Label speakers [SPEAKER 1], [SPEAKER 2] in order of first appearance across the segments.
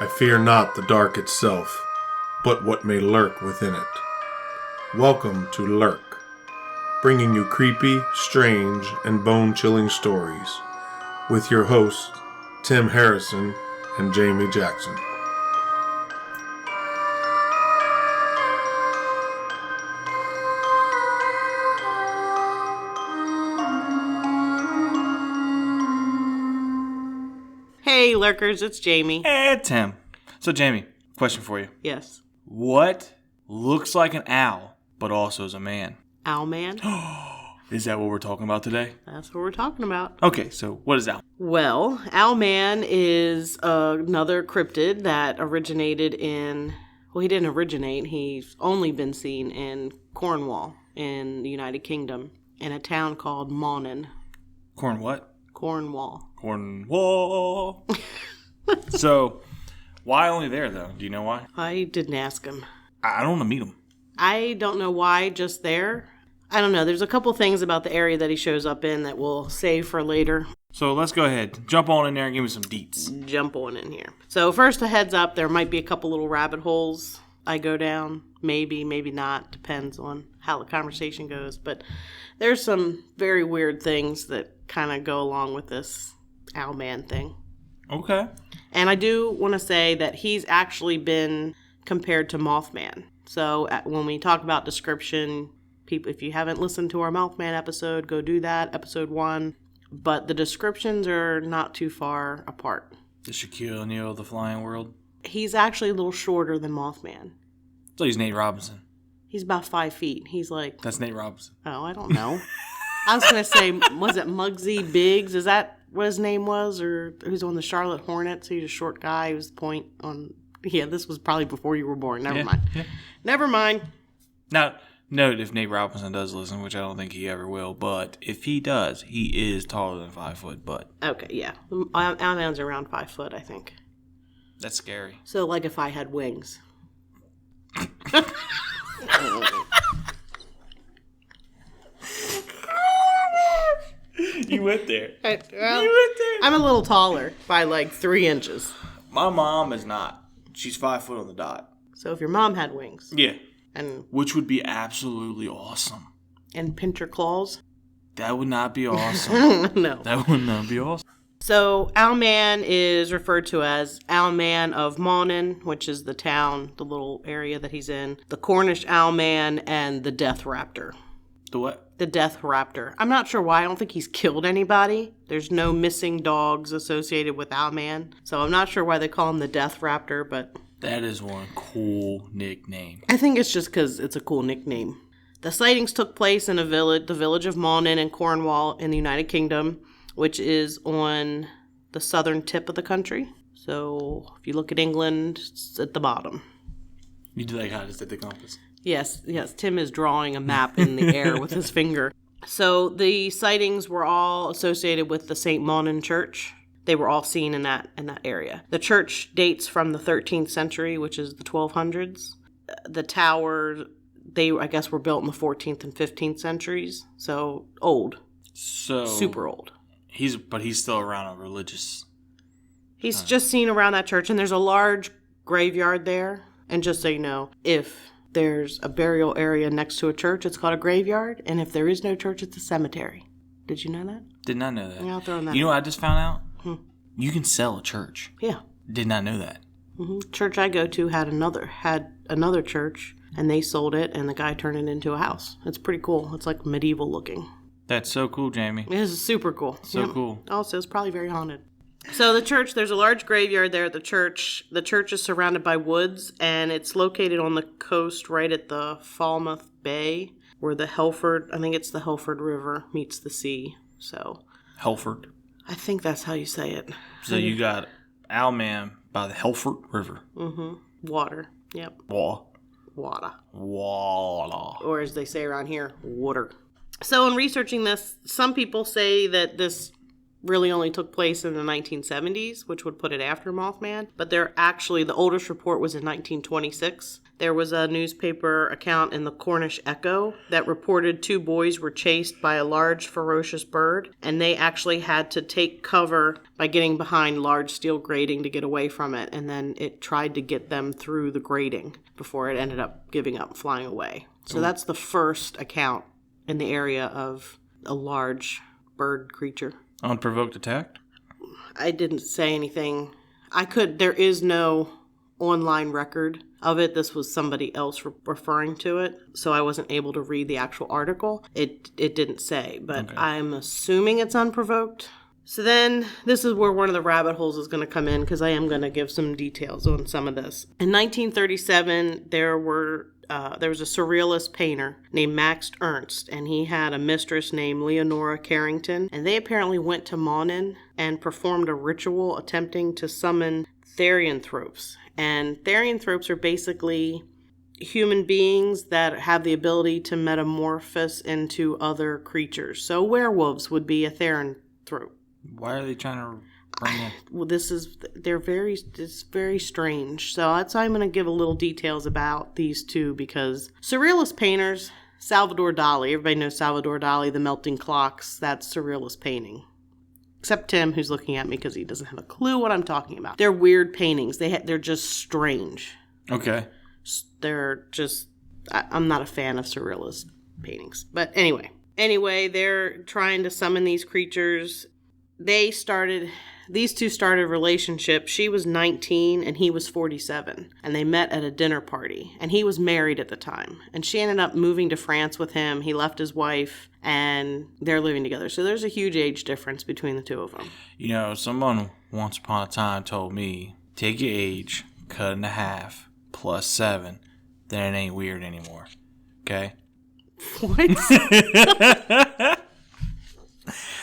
[SPEAKER 1] I fear not the dark itself, but what may lurk within it. Welcome to Lurk, bringing you creepy, strange, and bone-chilling stories, with your hosts, Tim Harrison and Jamie Jackson.
[SPEAKER 2] Hey, Lurkers, it's Jamie.
[SPEAKER 3] And Tim. So, Jamie, question for you.
[SPEAKER 2] Yes.
[SPEAKER 3] What looks like an owl, but also is a man?
[SPEAKER 2] Owlman?
[SPEAKER 3] Is that what we're talking about today?
[SPEAKER 2] That's what we're talking about.
[SPEAKER 3] Okay, so what is owl?
[SPEAKER 2] Well, Owlman is another cryptid that originated in... Well, he didn't originate. He's only been seen in Cornwall in the United Kingdom in a town called Mawnan. Cornwall.
[SPEAKER 3] So, why only there, though? Do you know why?
[SPEAKER 2] I didn't ask him.
[SPEAKER 3] I don't want to meet him.
[SPEAKER 2] I don't know why just there. I don't know. There's a couple things about the area that he shows up in that we'll save for later.
[SPEAKER 3] So, let's go ahead. Jump on in there and give me some deets.
[SPEAKER 2] Jump on in here. So, first a heads up, there might be a couple little rabbit holes I go down. Maybe, maybe not. Depends on how the conversation goes. But there's some very weird things that kind of go along with this Owlman thing.
[SPEAKER 3] Okay.
[SPEAKER 2] And I do want to say that he's actually been compared to Mothman. So when we talk about description, people, if you haven't listened to our Mothman episode, go do that, episode 1. But the descriptions are not too far apart.
[SPEAKER 3] The Shaquille O'Neal of the flying world?
[SPEAKER 2] He's actually a little shorter than Mothman.
[SPEAKER 3] So he's Nate Robinson.
[SPEAKER 2] He's about 5 feet. He's like...
[SPEAKER 3] That's Nate Robinson.
[SPEAKER 2] Oh, I don't know. I was going to say, was it Muggsy Biggs? Is that what his name was? Or who's on the Charlotte Hornets? He's a short guy. He was the point on... Yeah, this was probably before you were born. Never mind. Yeah. Never mind.
[SPEAKER 3] Now, note if Nate Robinson does listen, which I don't think he ever will, but if he does, he is taller than 5 foot, but...
[SPEAKER 2] Okay, yeah. Owlman's around 5 foot, I think.
[SPEAKER 3] That's scary.
[SPEAKER 2] So, like if I had wings.
[SPEAKER 3] You went there.
[SPEAKER 2] You went there. I'm a little taller by like 3 inches.
[SPEAKER 3] My mom is not. She's 5 foot on the dot.
[SPEAKER 2] So if your mom had wings.
[SPEAKER 3] Yeah.
[SPEAKER 2] And
[SPEAKER 3] which would be absolutely awesome.
[SPEAKER 2] And pincher claws?
[SPEAKER 3] That would not be awesome.
[SPEAKER 2] No.
[SPEAKER 3] That would not be awesome.
[SPEAKER 2] So Owlman is referred to as Owlman of Mawnan, which is the town, the little area that he's in. The Cornish Owlman and the Death Raptor.
[SPEAKER 3] The what?
[SPEAKER 2] The Death Raptor. I'm not sure why. I don't think he's killed anybody. There's no missing dogs associated with Owlman. So I'm not sure why they call him the Death Raptor, but...
[SPEAKER 3] That is one cool nickname.
[SPEAKER 2] I think it's just because it's a cool nickname. The sightings took place in the village of Mawnan in Cornwall in the United Kingdom, which is on the southern tip of the country. So if you look at England, it's at the bottom.
[SPEAKER 3] You do like how it's at the compass?
[SPEAKER 2] Yes. Tim is drawing a map in the air with his finger. So the sightings were all associated with the St. Mawnan Church. They were all seen in that area. The church dates from the 13th century, which is the 1200s. The tower, they, I guess, were built in the 14th and 15th centuries. So old.
[SPEAKER 3] So
[SPEAKER 2] super old.
[SPEAKER 3] He's still around a religious...
[SPEAKER 2] He's just seen around that church, and there's a large graveyard there. And just so you know, if there's a burial area next to a church, it's called a graveyard. And if there is no church, it's a cemetery. Did you know that?
[SPEAKER 3] Did not know that.
[SPEAKER 2] Yeah, I'll throw in that.
[SPEAKER 3] You know what I just found out? You can sell a church.
[SPEAKER 2] Yeah.
[SPEAKER 3] Did not know that.
[SPEAKER 2] Mm-hmm. Church I go to had another church, and they sold it, and the guy turned it into a house. It's pretty cool. It's like medieval looking.
[SPEAKER 3] That's so cool, Jamie.
[SPEAKER 2] It is super cool.
[SPEAKER 3] So cool.
[SPEAKER 2] Also, it's probably very haunted. So the church, there's a large graveyard there at the church. The church is surrounded by woods, and it's located on the coast right at the Falmouth Bay, where the Helford, I think it's the Helford River, meets the sea. So
[SPEAKER 3] Helford?
[SPEAKER 2] I think that's how you say it.
[SPEAKER 3] So you got Owlman by the Helford River.
[SPEAKER 2] Mm-hmm. Water. Yep. Water. Or as they say around here, water. So in researching this, some people say that this really only took place in the 1970s, which would put it after Mothman. But the oldest report was in 1926. There was a newspaper account in the Cornish Echo that reported 2 boys were chased by a large, ferocious bird, and they actually had to take cover by getting behind large steel grating to get away from it, and then it tried to get them through the grating before it ended up giving up and flying away. So that's the first account in the area of a large bird creature.
[SPEAKER 3] Unprovoked attack?
[SPEAKER 2] I didn't say anything. There is no online record of it. This was somebody else referring to it, so I wasn't able to read the actual article. It didn't say, but okay. I'm assuming it's unprovoked. So then this is where one of the rabbit holes is going to come in, because I am going to give some details on some of this. In 1937, there was a surrealist painter named Max Ernst, and he had a mistress named Leonora Carrington, and they apparently went to Mawnan and performed a ritual attempting to summon therianthropes. And therianthropes are basically human beings that have the ability to metamorphose into other creatures. So werewolves would be a therianthrope.
[SPEAKER 3] Why are they trying to bring in?
[SPEAKER 2] Well, it's very strange. So that's why I'm going to give a little details about these two, because surrealist painters, Salvador Dali, everybody knows Salvador Dali, The Melting Clocks, that's surrealist painting. Except Tim, who's looking at me because he doesn't have a clue what I'm talking about. They're weird paintings. They're just strange.
[SPEAKER 3] Okay.
[SPEAKER 2] They're just... I'm not a fan of surrealist paintings. But anyway, they're trying to summon these creatures. These two started a relationship. She was 19 and he was 47. And they met at a dinner party. And he was married at the time. And she ended up moving to France with him. He left his wife and they're living together. So there's a huge age difference between the two of them.
[SPEAKER 3] You know, someone once upon a time told me, take your age, cut it in half, plus 7, then it ain't weird anymore. Okay?
[SPEAKER 2] What?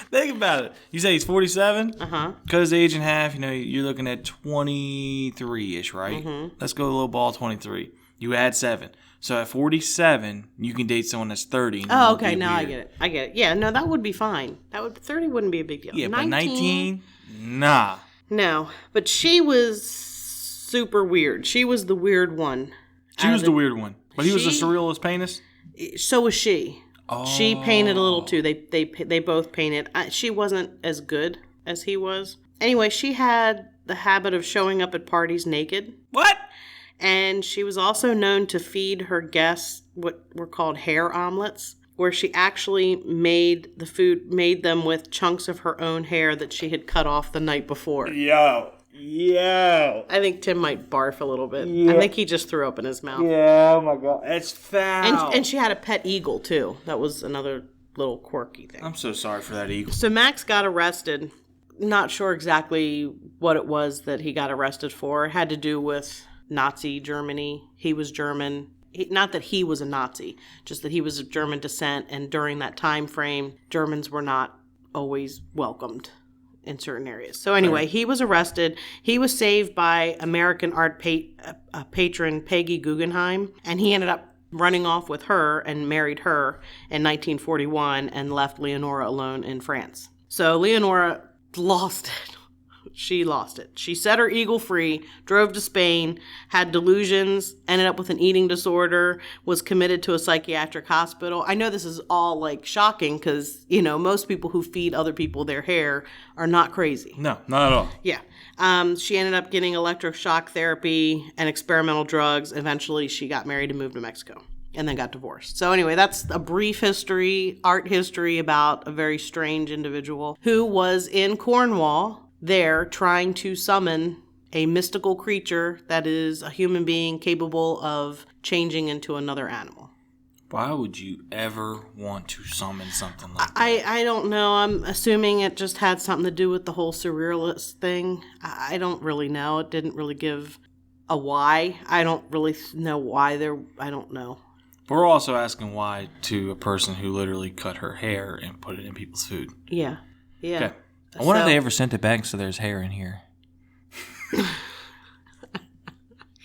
[SPEAKER 3] Think about it. You say he's 47?
[SPEAKER 2] Uh-huh.
[SPEAKER 3] Cut his age in half, you're looking at 23-ish, right?
[SPEAKER 2] Mm-hmm.
[SPEAKER 3] Let's go a little ball 23. You add 7. So at 47, you can date someone that's 30.
[SPEAKER 2] Oh, okay. Now I get it. Yeah, no, that would be fine. 30 wouldn't be a big deal.
[SPEAKER 3] Yeah, 19, but 19? Nah.
[SPEAKER 2] No, but she was super weird. She was the weird one.
[SPEAKER 3] She was the weird one. But he was a surrealist painter?
[SPEAKER 2] So was she.
[SPEAKER 3] Oh.
[SPEAKER 2] She painted a little too. They both painted. She wasn't as good as he was. Anyway, she had the habit of showing up at parties naked.
[SPEAKER 3] What?
[SPEAKER 2] And she was also known to feed her guests what were called hair omelets, where she actually made them with chunks of her own hair that she had cut off the night before.
[SPEAKER 3] Yo.
[SPEAKER 2] I think Tim might barf a little bit. Yeah. I think he just threw up in his mouth.
[SPEAKER 3] Yeah, oh my God. It's foul.
[SPEAKER 2] And she had a pet eagle, too. That was another little quirky thing.
[SPEAKER 3] I'm so sorry for that eagle.
[SPEAKER 2] So Max got arrested. Not sure exactly what it was that he got arrested for. It had to do with Nazi Germany. He was German. Not that he was a Nazi, just that he was of German descent. And during that time frame, Germans were not always welcomed in certain areas. So anyway, He was arrested. He was saved by American art patron Peggy Guggenheim, and he ended up running off with her and married her in 1941 and left Leonora alone in France. So Leonora lost it. She lost it. She set her eagle free, drove to Spain, had delusions, ended up with an eating disorder, was committed to a psychiatric hospital. I know this is all shocking because, most people who feed other people their hair are not crazy.
[SPEAKER 3] No, not at all.
[SPEAKER 2] Yeah. She ended up getting electroshock therapy and experimental drugs. Eventually, she got married and moved to Mexico and then got divorced. So anyway, that's a brief art history about a very strange individual who was in Cornwall there trying to summon a mystical creature that is a human being capable of changing into another animal.
[SPEAKER 3] Why would you ever want to summon something like that?
[SPEAKER 2] I don't know. I'm assuming it just had something to do with the whole surrealist thing. I don't really know. It didn't really give a why. I don't really know why I don't know.
[SPEAKER 3] We're also asking why to a person who literally cut her hair and put it in people's food.
[SPEAKER 2] Yeah.
[SPEAKER 3] Okay. I wonder if they ever sent it back so there's hair in here.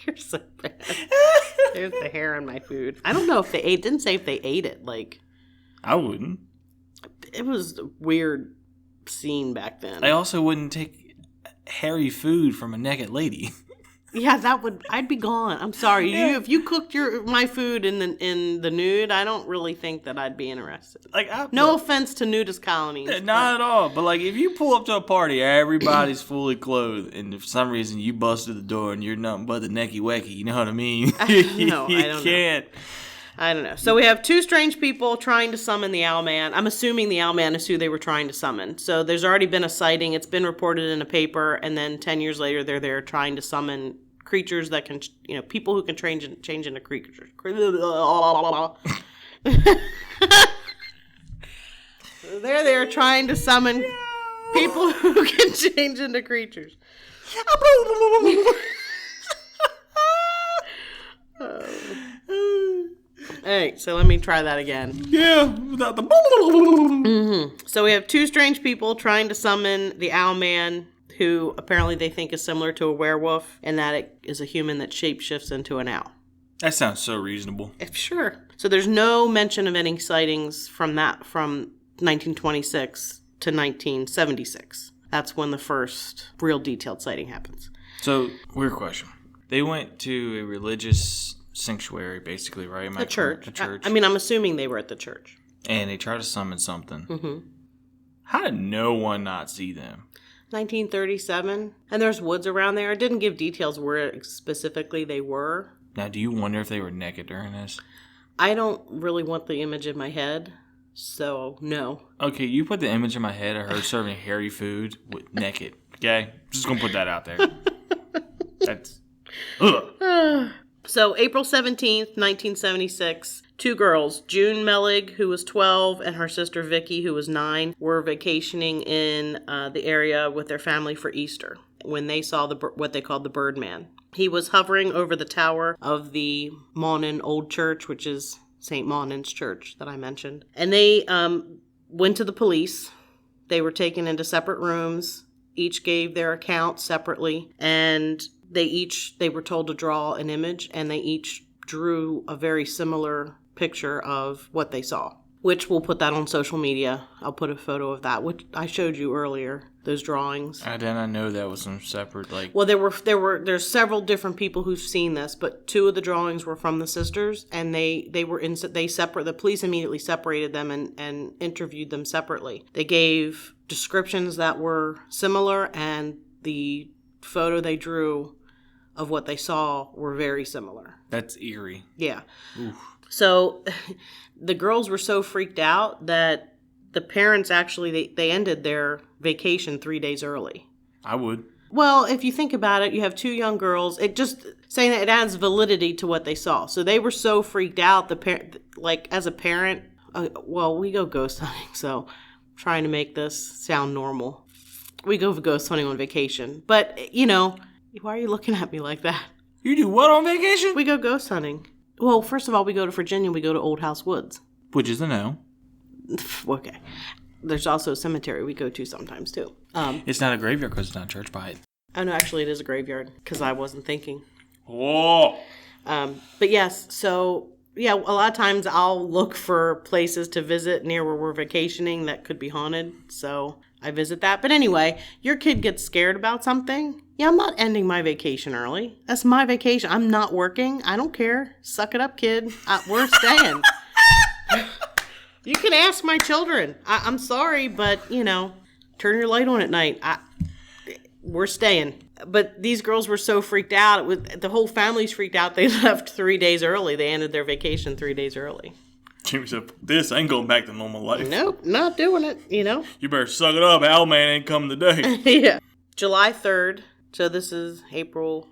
[SPEAKER 2] You're so bad. There's the hair in my food. I don't know if they ate. Didn't say if they ate it.
[SPEAKER 3] I wouldn't.
[SPEAKER 2] It was weird seen back then.
[SPEAKER 3] I also wouldn't take hairy food from a naked lady.
[SPEAKER 2] Yeah, I'd be gone. I'm sorry.
[SPEAKER 3] Yeah.
[SPEAKER 2] If you cooked my food in the nude, I don't really think that I'd be interested. No offense to nudist colonies.
[SPEAKER 3] Not at all. But like, if you pull up to a party, everybody's fully clothed, and for some reason you busted the door and you're nothing but the necky wecky, you know what I mean?
[SPEAKER 2] No, I don't
[SPEAKER 3] can't.
[SPEAKER 2] I don't know. So we have two strange people trying to summon the Owlman. I'm assuming the Owlman is who they were trying to summon. So there's already been a sighting. It's been reported in a paper, and then 10 years later, they're there trying to summon creatures that can, people who can change into creatures. They're there trying to summon people who can change into creatures. All right, so let me try that again.
[SPEAKER 3] Yeah, without the.
[SPEAKER 2] So we have two strange people trying to summon the Owlman, who apparently they think is similar to a werewolf, and that it is a human that shapeshifts into an owl.
[SPEAKER 3] That sounds so reasonable.
[SPEAKER 2] Sure. So there's no mention of any sightings from 1926 to 1976. That's when the first real detailed sighting happens.
[SPEAKER 3] So, weird question. They went to a religious sanctuary, basically, right?
[SPEAKER 2] A church.
[SPEAKER 3] A church.
[SPEAKER 2] I mean, I'm assuming they were at the church.
[SPEAKER 3] And they tried to summon something.
[SPEAKER 2] Mm-hmm.
[SPEAKER 3] How did no one not see them?
[SPEAKER 2] 1937. And there's woods around there. It didn't give details where specifically they were.
[SPEAKER 3] Now, do you wonder if they were naked during this?
[SPEAKER 2] I don't really want the image in my head, so no.
[SPEAKER 3] Okay, you put the image in my head of her serving hairy food with naked. Okay? Just gonna put that out there. That's... Ugh.
[SPEAKER 2] So, April 17th, 1976, two girls, June Melig, who was 12, and her sister Vicky, who was 9, were vacationing in the area with their family for Easter when they saw what they called the Birdman. He was hovering over the tower of the Mawnan Old Church, which is St. Mawnan's Church that I mentioned. And they went to the police. They were taken into separate rooms. Each gave their account separately, and they were told to draw an image, and they each drew a very similar picture of what they saw, which we'll put that on social media. I'll put a photo of that, which I showed you earlier, those drawings.
[SPEAKER 3] I did not know that was some separate, like...
[SPEAKER 2] Well, there's several different people who've seen this, but two of the drawings were from the sisters, and the police immediately separated them and interviewed them separately. They gave descriptions that were similar, and the photo they drew of what they saw were very similar.
[SPEAKER 3] That's eerie.
[SPEAKER 2] Yeah.
[SPEAKER 3] Oof.
[SPEAKER 2] So the girls were so freaked out that the parents actually, they ended their vacation 3 days early.
[SPEAKER 3] I would.
[SPEAKER 2] Well, if you think about it, you have two young girls. It just saying that it adds validity to what they saw. So they were so freaked out. As a parent, we go ghost hunting. So I'm trying to make this sound normal. We go ghost hunting on vacation. But, why are you looking at me like that?
[SPEAKER 3] You do what on vacation?
[SPEAKER 2] We go ghost hunting. Well, first of all, we go to Virginia. We go to Old House Woods.
[SPEAKER 3] Which is a no.
[SPEAKER 2] Okay. There's also a cemetery we go to sometimes, too.
[SPEAKER 3] It's not a graveyard because it's not a church by it.
[SPEAKER 2] Oh, no, actually, it is a graveyard because I wasn't thinking.
[SPEAKER 3] Whoa.
[SPEAKER 2] But yes, so, yeah, a lot of times I'll look for places to visit near where we're vacationing that could be haunted. So I visit that. But anyway, your kid gets scared about something. Yeah, I'm not ending my vacation early. That's my vacation. I'm not working. I don't care. Suck it up, kid. We're staying. You can ask my children. I'm sorry, but, turn your light on at night. We're staying. But these girls were so freaked out. The whole family's freaked out. They left 3 days early. They ended their vacation 3 days early.
[SPEAKER 3] Jimmy said, this ain't going back to normal life.
[SPEAKER 2] Nope, not doing it,
[SPEAKER 3] You better suck it up. Owlman ain't coming today.
[SPEAKER 2] Yeah. July 3rd. So this is April,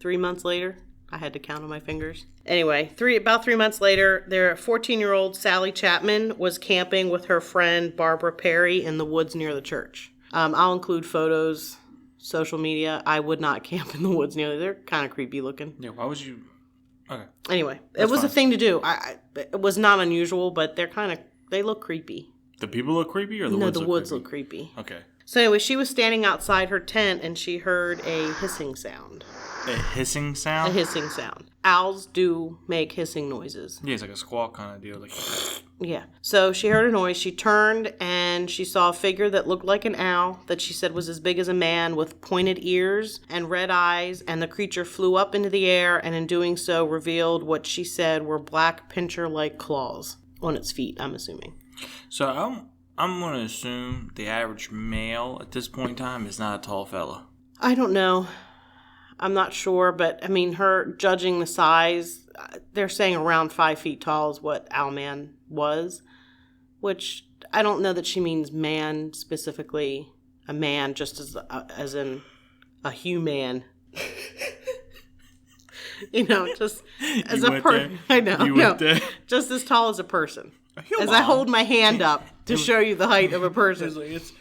[SPEAKER 2] 3 months later. I had to count on my fingers. Anyway, about 3 months later, their 14-year-old Sally Chapman was camping with her friend Barbara Perry in the woods near the church. I'll include photos, social media. I would not camp in the woods near there. They're kind of creepy looking.
[SPEAKER 3] Yeah, why would you... Okay.
[SPEAKER 2] Anyway, it was a thing to do. It was not unusual, but they look creepy.
[SPEAKER 3] The people look creepy or the woods look creepy? No, the woods look creepy. Okay.
[SPEAKER 2] So anyway, she was standing outside her tent and she heard a hissing sound.
[SPEAKER 3] A hissing sound?
[SPEAKER 2] A hissing sound. Owls do make hissing noises.
[SPEAKER 3] Yeah, it's like a squawk kind of deal. Like...
[SPEAKER 2] Yeah. So she heard a noise. She turned and she saw a figure that looked like an owl that she said was as big as a man with pointed ears and red eyes. And the creature flew up into the air and in doing so revealed what she said were black pincer-like claws on its feet, I'm assuming.
[SPEAKER 3] So I'm going to assume the average male at this point in time is not a tall fella.
[SPEAKER 2] I don't know. I'm not sure, but I mean, her judging the size, they're saying around 5 feet tall is what Owlman was, which I don't know that she means man specifically, a man just as in a human. Just as a person. I know.
[SPEAKER 3] You went there.
[SPEAKER 2] Just as tall as a person. As I hold my hand up to show you the height of a person.
[SPEAKER 3] It's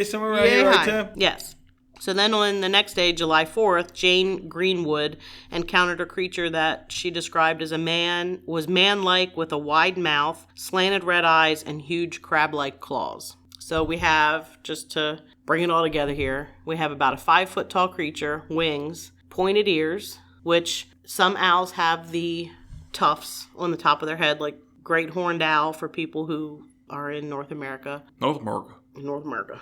[SPEAKER 3] somewhere around here, right there.
[SPEAKER 2] Yes. So then on the next day, July 4th, Jane Greenwood encountered a creature that she described as was man-like with a wide mouth, slanted red eyes, and huge crab-like claws. So we have, just to bring it all together here, we have about a 5-foot tall creature, wings, pointed ears, which some owls have the tufts on the top of their head, like great horned owl for people who are in North America.
[SPEAKER 3] North America.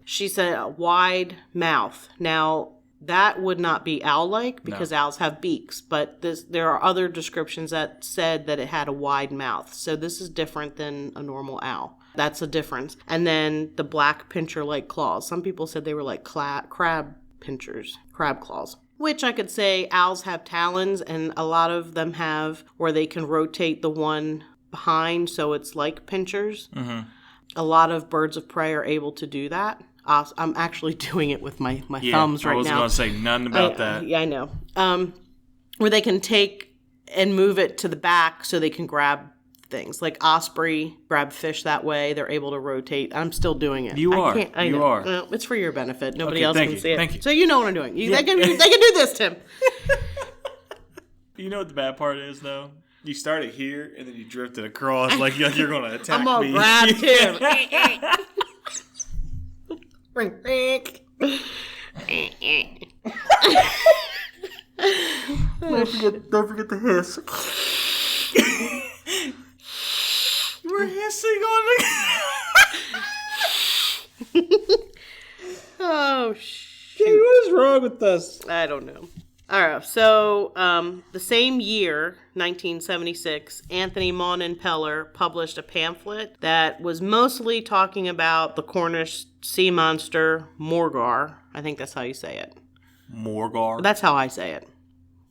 [SPEAKER 2] She said a wide mouth. Now, that would not be owl-like because owls have beaks, but there are other descriptions that said that it had a wide mouth. So this is different than a normal owl. That's a difference. And then the black pincer-like claws. Some people said they were like crab pinchers, crab claws. Which I could say owls have talons, and a lot of them have where they can rotate the one behind, so it's like pinchers. Mm-hmm. A lot of birds of prey are able to do that. I'm actually doing it with my thumbs right now.
[SPEAKER 3] I was going to say nothing about that.
[SPEAKER 2] Yeah, I know. Where they can take and move it to the back so they can grab things. Like osprey grab fish that way. They're able to rotate. I'm still doing it.
[SPEAKER 3] You are.
[SPEAKER 2] No, it's for your benefit. Nobody else can see it.
[SPEAKER 3] Thank you.
[SPEAKER 2] So you know what I'm doing. They can do this, Tim.
[SPEAKER 3] You know what the bad part is, though? You started here, and then you drifted across like you're going to attack me.
[SPEAKER 2] I'm going to grab Tim.
[SPEAKER 3] Don't forget the hiss. You were hissing on the...
[SPEAKER 2] Oh, shoot.
[SPEAKER 3] Dude, what is wrong with us?
[SPEAKER 2] I don't know. All right, so the same year, 1976, Anthony Mawnan Peller published a pamphlet that was mostly talking about the Cornish sea monster Morgar. I think that's how you say it.
[SPEAKER 3] Morgar?
[SPEAKER 2] That's how I say it.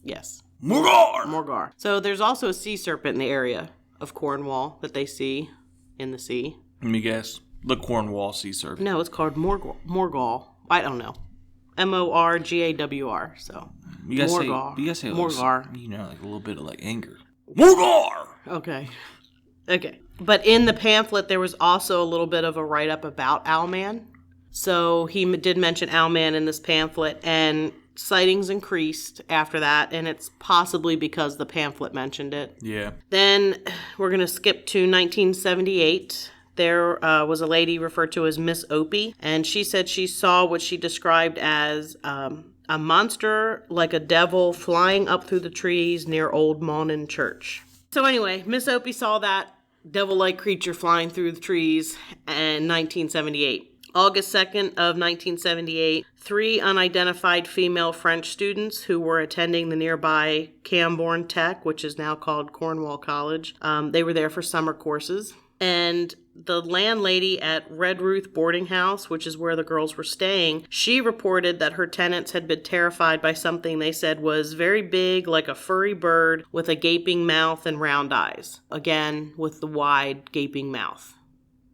[SPEAKER 2] Yes. Morgar. So there's also a sea serpent in the area of Cornwall that they see in the sea.
[SPEAKER 3] Let me guess. The Cornwall sea serpent.
[SPEAKER 2] No, it's called Morgal. I don't know. Morgawr. So
[SPEAKER 3] you gotta
[SPEAKER 2] Morgar.
[SPEAKER 3] say
[SPEAKER 2] Morgar.
[SPEAKER 3] Like a little bit of like anger. Morgar.
[SPEAKER 2] Okay. But in the pamphlet, there was also a little bit of a write-up about Owlman. So he did mention Owlman in this pamphlet, and sightings increased after that, and it's possibly because the pamphlet mentioned it.
[SPEAKER 3] Yeah.
[SPEAKER 2] Then we're going to skip to 1978. There was a lady referred to as Miss Opie, and she said she saw what she described as a monster like a devil flying up through the trees near Old Mawnan Church. So anyway, Miss Opie saw that devil-like creature flying through the trees in 1978. August 2nd of 1978, 3 unidentified female French students who were attending the nearby Camborne Tech, which is now called Cornwall College, they were there for summer courses. And the landlady at Red Ruth Boarding House, which is where the girls were staying, she reported that her tenants had been terrified by something they said was very big, like a furry bird with a gaping mouth and round eyes. Again, with the wide, gaping mouth.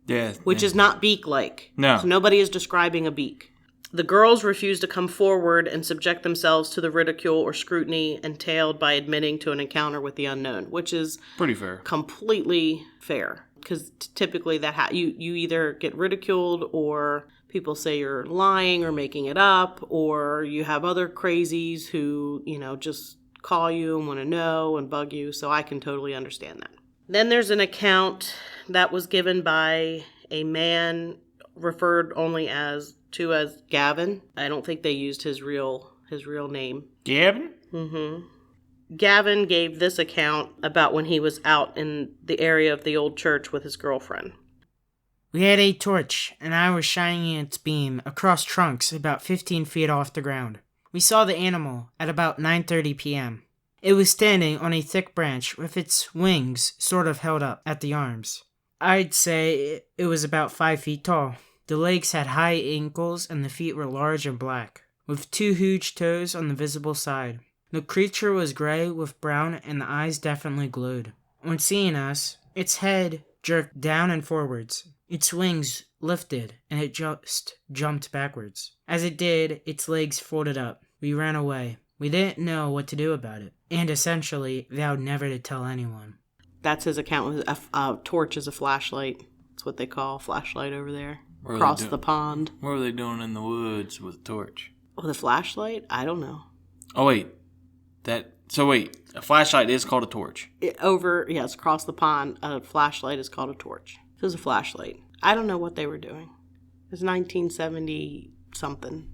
[SPEAKER 3] Yeah.
[SPEAKER 2] Which is not beak-like.
[SPEAKER 3] No.
[SPEAKER 2] So nobody is describing a beak. The girls refused to come forward and subject themselves to the ridicule or scrutiny entailed by admitting to an encounter with the unknown, which is
[SPEAKER 3] pretty fair.
[SPEAKER 2] Completely fair. Because typically that you either get ridiculed, or people say you're lying or making it up, or you have other crazies who, just call you and want to know and bug you. So I can totally understand that. Then there's an account that was given by a man referred only as Gavin. I don't think they used his real name.
[SPEAKER 3] Gavin?
[SPEAKER 2] Mm-hmm. Gavin gave this account about when he was out in the area of the old church with his girlfriend.
[SPEAKER 4] We had a torch, and I was shining its beam across trunks about 15 feet off the ground. We saw the animal at about 9:30 p.m. It was standing on a thick branch with its wings sort of held up at the arms. I'd say it was about 5 feet tall. The legs had high ankles and the feet were large and black, with 2 huge toes on the visible side. The creature was gray with brown and the eyes definitely glowed. On seeing us, its head jerked down and forwards. Its wings lifted and it just jumped backwards. As it did, its legs folded up. We ran away. We didn't know what to do about it, and essentially vowed never to tell anyone.
[SPEAKER 2] That's his account. A torch is a flashlight. That's what they call a flashlight over there.
[SPEAKER 3] What were
[SPEAKER 2] Across
[SPEAKER 3] they
[SPEAKER 2] the pond.
[SPEAKER 3] What were they doing in the woods with a torch?
[SPEAKER 2] With a flashlight? I don't know.
[SPEAKER 3] Oh, wait. A flashlight is called a torch.
[SPEAKER 2] It's across the pond. A flashlight is called a torch. It was a flashlight. I don't know what they were doing. It was 1970-something.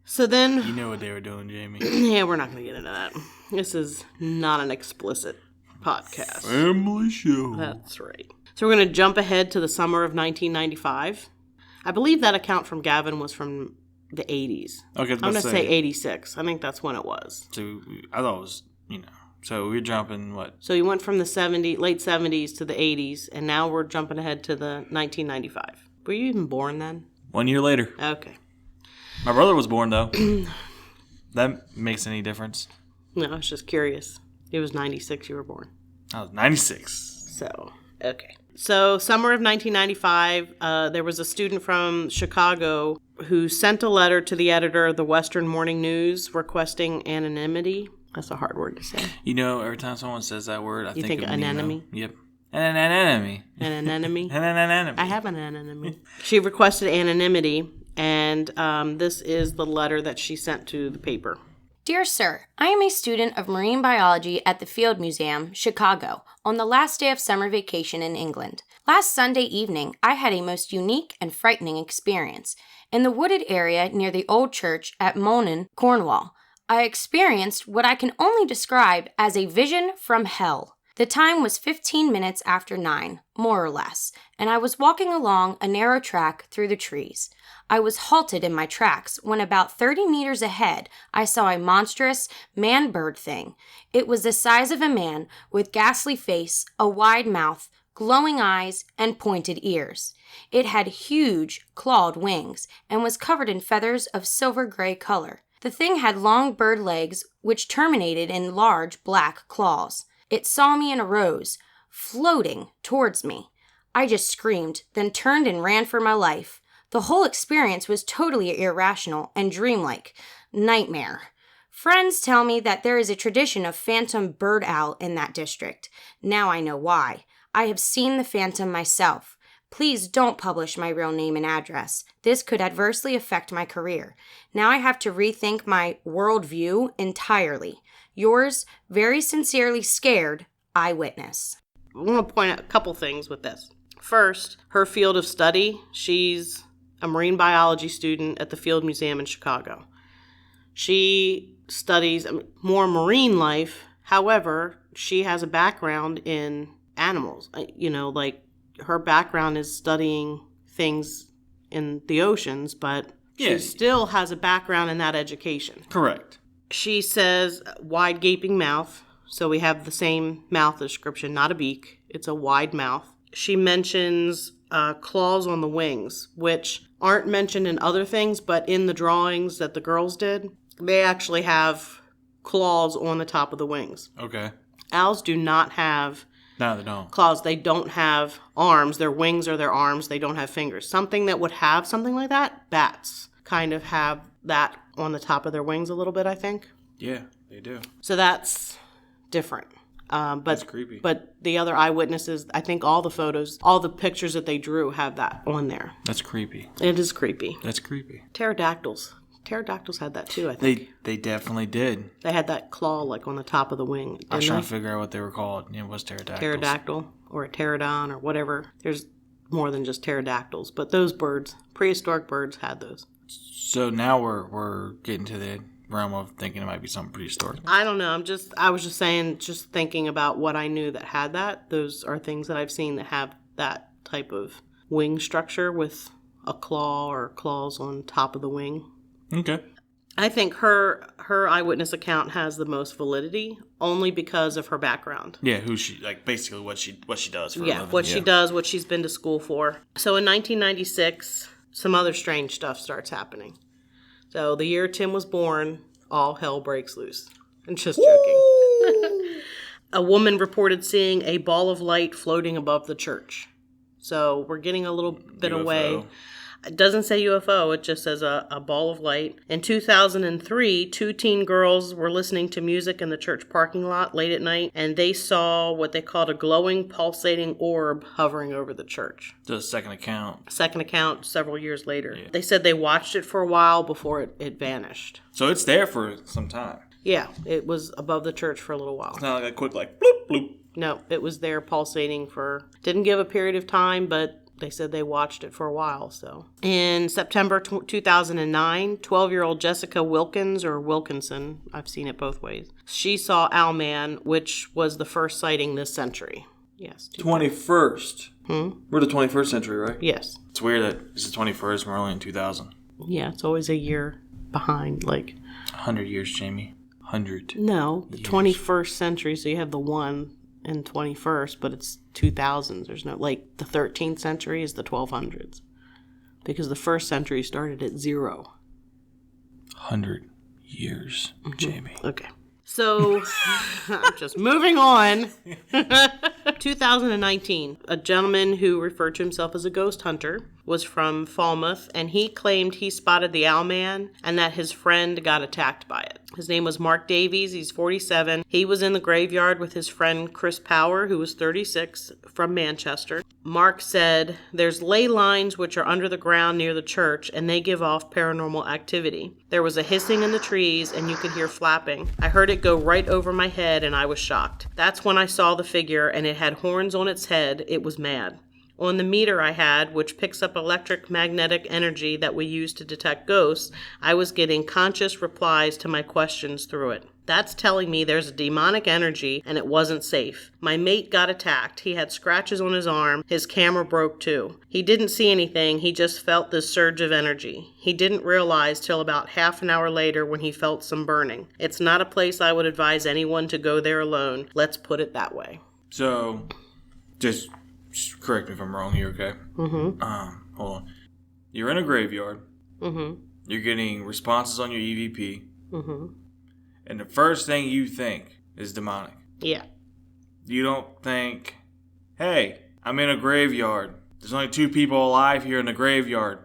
[SPEAKER 2] So then...
[SPEAKER 3] You know what they were doing, Jamie.
[SPEAKER 2] Yeah, we're not going to get into that. This is not an explicit podcast.
[SPEAKER 3] Family show.
[SPEAKER 2] That's right. So we're going to jump ahead to the summer of 1995. I believe that account from Gavin was from the 80s.
[SPEAKER 3] Okay,
[SPEAKER 2] I'm going to say 86. I think that's when it was.
[SPEAKER 3] So I thought it was, so we're jumping what?
[SPEAKER 2] So you went from the late 70s to the 80s, and now we're jumping ahead to the 1995. Were you even born then?
[SPEAKER 3] 1 year later.
[SPEAKER 2] Okay.
[SPEAKER 3] My brother was born, though. That makes any difference?
[SPEAKER 2] No, I was just curious. It was 96 you were born.
[SPEAKER 3] I was 96.
[SPEAKER 2] So, okay. So, summer of 1995, there was a student from Chicago who sent a letter to the editor of the Western Morning News requesting anonymity. That's a hard word to say.
[SPEAKER 3] Every time someone says that word, I think of
[SPEAKER 2] anemone?
[SPEAKER 3] Yep. An anemone.
[SPEAKER 2] An anemone?
[SPEAKER 3] An anemone.
[SPEAKER 2] I have an anemone. She requested anonymity, and this is the letter that she sent to the paper.
[SPEAKER 5] Dear Sir, I am a student of marine biology at the Field Museum, Chicago, on the last day of summer vacation in England. Last Sunday evening, I had a most unique and frightening experience. In the wooded area near the old church at Owlman, Cornwall, I experienced what I can only describe as a vision from hell. The time was 15 minutes after 9, more or less, and I was walking along a narrow track through the trees. I was halted in my tracks when about 30 meters ahead I saw a monstrous man-bird thing. It was the size of a man with ghastly face, a wide mouth, glowing eyes, and pointed ears. It had huge clawed wings and was covered in feathers of silver-gray color. The thing had long bird legs which terminated in large black claws. It saw me and arose, floating towards me. I just screamed, then turned and ran for my life. The whole experience was totally irrational and dreamlike. Nightmare. Friends tell me that there is a tradition of phantom bird owl in that district. Now I know why. I have seen the phantom myself. Please don't publish my real name and address. This could adversely affect my career. Now I have to rethink my worldview entirely. Yours, very sincerely scared, Eyewitness.
[SPEAKER 2] I want to point out a couple things with this. First, her field of study, she's a marine biology student at the Field Museum in Chicago. She studies more marine life. However, she has a background in animals. Her background is studying things in the oceans, but she still has a background in that education.
[SPEAKER 3] Correct.
[SPEAKER 2] She says wide gaping mouth. So we have the same mouth description, not a beak. It's a wide mouth. She mentions claws on the wings, which aren't mentioned in other things, but in the drawings that the girls did, they actually have claws on the top of the wings.
[SPEAKER 3] Okay.
[SPEAKER 2] Owls do not have
[SPEAKER 3] No, they don't.
[SPEAKER 2] claws. They don't have arms. Their wings are their arms. They don't have fingers. Something that would have something like that, bats kind of have that on the top of their wings a little bit, I think.
[SPEAKER 3] Yeah, they do.
[SPEAKER 2] So that's different.
[SPEAKER 3] That's creepy.
[SPEAKER 2] But the other eyewitnesses, I think all the photos, all the pictures that they drew have that on there.
[SPEAKER 3] That's creepy.
[SPEAKER 2] It is creepy.
[SPEAKER 3] That's creepy.
[SPEAKER 2] Pterodactyls. Pterodactyls had that too, I think.
[SPEAKER 3] They definitely did.
[SPEAKER 2] They had that claw like on the top of the wing.
[SPEAKER 3] I was trying to figure out what they were called. It was pterodactyls.
[SPEAKER 2] Pterodactyl or a pterodon or whatever. There's more than just pterodactyls, but those birds, prehistoric birds, had those.
[SPEAKER 3] So now we're getting to the realm of thinking it might be something prehistoric.
[SPEAKER 2] I don't know. I was just saying, just thinking about what I knew that had that. Those are things that I've seen that have that type of wing structure with a claw or claws on top of the wing.
[SPEAKER 3] Okay.
[SPEAKER 2] I think her eyewitness account has the most validity only because of her background.
[SPEAKER 3] Yeah, who she, like, basically what she does for a living.
[SPEAKER 2] What she does, what she's been to school for. So in 1996, some other strange stuff starts happening. So the year Tim was born, all hell breaks loose. I'm just joking. A woman reported seeing a ball of light floating above the church. So we're getting a little bit
[SPEAKER 3] UFO.
[SPEAKER 2] away. It doesn't say UFO, it just says a ball of light. In 2003, 2 teen girls were listening to music in the church parking lot late at night, and they saw what they called a glowing, pulsating orb hovering over the church.
[SPEAKER 3] The second account.
[SPEAKER 2] Second account several years later.
[SPEAKER 3] Yeah.
[SPEAKER 2] They said they watched it for a while before it vanished.
[SPEAKER 3] So it's there for some time.
[SPEAKER 2] Yeah, it was above the church for a little while.
[SPEAKER 3] It's not like a quick, like, bloop, bloop.
[SPEAKER 2] No, it was there pulsating didn't give a period of time, but they said they watched it for a while. So in September 2009, 12-year-old Jessica Wilkins, or Wilkinson, I've seen it both ways, she saw Owlman, which was the first sighting this century. Yes.
[SPEAKER 3] 21st. We're the 21st century, right?
[SPEAKER 2] Yes.
[SPEAKER 3] It's weird that it's the 21st and we're only in 2000.
[SPEAKER 2] Yeah, it's always a year behind, like...
[SPEAKER 3] 100 years, Jamie. 100.
[SPEAKER 2] No, the 21st century, so you have the 1 and 21st, but it's 2000s. There's no, like, the 13th century is the 1200s. Because the first century started at 0.
[SPEAKER 3] 100 years, Jamie.
[SPEAKER 2] Okay. So, just moving on. 2019, a gentleman who referred to himself as a ghost hunter was from Falmouth, and he claimed he spotted the Owlman and that his friend got attacked by it. His name was Mark Davies. He's 47. He was in the graveyard with his friend Chris Power, who was 36, from Manchester. Mark said, "There's ley lines which are under the ground near the church, and they give off paranormal activity. There was a hissing in the trees, and you could hear flapping. I heard it go right over my head, and I was shocked. That's when I saw the figure, and it had horns on its head. It was mad. On the meter I had, which picks up electromagnetic energy that we use to detect ghosts, I was getting conscious replies to my questions through it. That's telling me there's a demonic energy and it wasn't safe. My mate got attacked. He had scratches on his arm. His camera broke too. He didn't see anything. He just felt this surge of energy. He didn't realize till about half an hour later when he felt some burning. It's not a place I would advise anyone to go there alone. Let's put it that way."
[SPEAKER 3] So, just correct me if I'm wrong here, okay?
[SPEAKER 2] Mm-hmm.
[SPEAKER 3] Hold on. You're in a graveyard.
[SPEAKER 2] Mm-hmm.
[SPEAKER 3] You're getting responses on your EVP.
[SPEAKER 2] Mm-hmm.
[SPEAKER 3] And the first thing you think is demonic.
[SPEAKER 2] Yeah.
[SPEAKER 3] You don't think, hey, I'm in a graveyard. There's only 2 people alive here in the graveyard.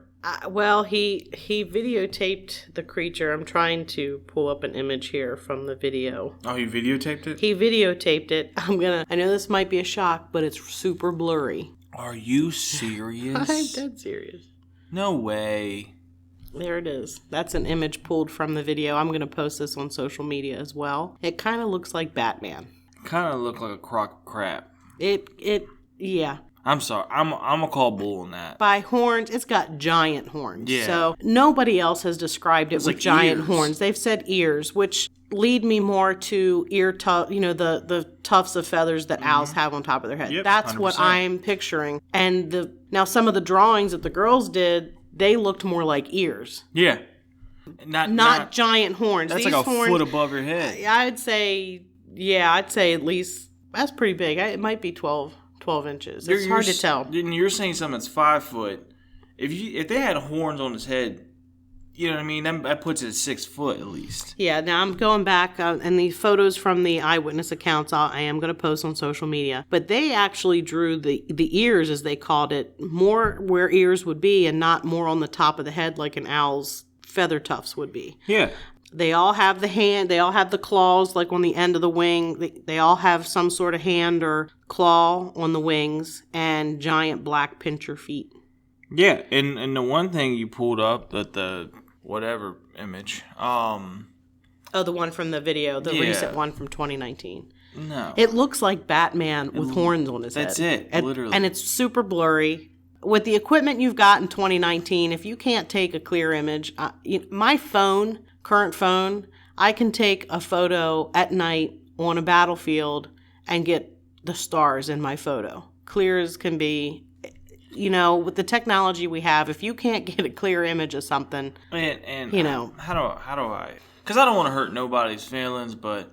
[SPEAKER 2] Well, he videotaped the creature. I'm trying to pull up an image here from the video.
[SPEAKER 3] Oh, he videotaped it?
[SPEAKER 2] He videotaped it. I know this might be a shock, but it's super blurry.
[SPEAKER 3] Are you serious?
[SPEAKER 2] I'm dead serious.
[SPEAKER 3] No way.
[SPEAKER 2] There it is. That's an image pulled from the video. I'm going to post this on social media as well. It kind of looks like Batman.
[SPEAKER 3] Kind of look like a crock of crap.
[SPEAKER 2] Yeah.
[SPEAKER 3] I'm sorry. I'm gonna call bull on that.
[SPEAKER 2] By horns, it's got giant horns.
[SPEAKER 3] Yeah.
[SPEAKER 2] So nobody else has described it with
[SPEAKER 3] like
[SPEAKER 2] giant
[SPEAKER 3] ears.
[SPEAKER 2] horns. They've said ears, which lead me more to ear the tufts of feathers that owls have on top of their head.
[SPEAKER 3] Yep,
[SPEAKER 2] That's what
[SPEAKER 3] 100%.
[SPEAKER 2] I'm picturing. And now some of the drawings that the girls did, they looked more like ears.
[SPEAKER 3] Yeah.
[SPEAKER 2] Not giant horns.
[SPEAKER 3] That's
[SPEAKER 2] These
[SPEAKER 3] like a
[SPEAKER 2] horns,
[SPEAKER 3] foot above your head.
[SPEAKER 2] I'd say at least, that's pretty big. It might be 12 inches. It's hard to tell.
[SPEAKER 3] You're saying something that's 5 foot. If they had horns on his head, you know what I mean? That puts it at 6 foot at least.
[SPEAKER 2] Yeah, now I'm going back, and the photos from the eyewitness accounts I am going to post on social media. But they actually drew the ears, as they called it, more where ears would be and not more on the top of the head like an owl's feather tufts would be.
[SPEAKER 3] Yeah.
[SPEAKER 2] They all have they all have the claws like on the end of the wing. They all have some sort of hand or claw on the wings and giant black pincher feet.
[SPEAKER 3] Yeah, and the one thing you pulled up, that the whatever image,
[SPEAKER 2] Oh, the one from the video, the
[SPEAKER 3] Yeah.
[SPEAKER 2] recent one from 2019.
[SPEAKER 3] No.
[SPEAKER 2] It looks like Batman with horns on his head.
[SPEAKER 3] That's it, literally.
[SPEAKER 2] And it's super blurry. With the equipment you've got in 2019, if you can't take a clear image, my phone current phone, I can take a photo at night on a battlefield and get the stars in my photo. Clear as can be. With the technology we have, if you can't get a clear image of something,
[SPEAKER 3] and how do I? Because I don't want to hurt nobody's feelings, but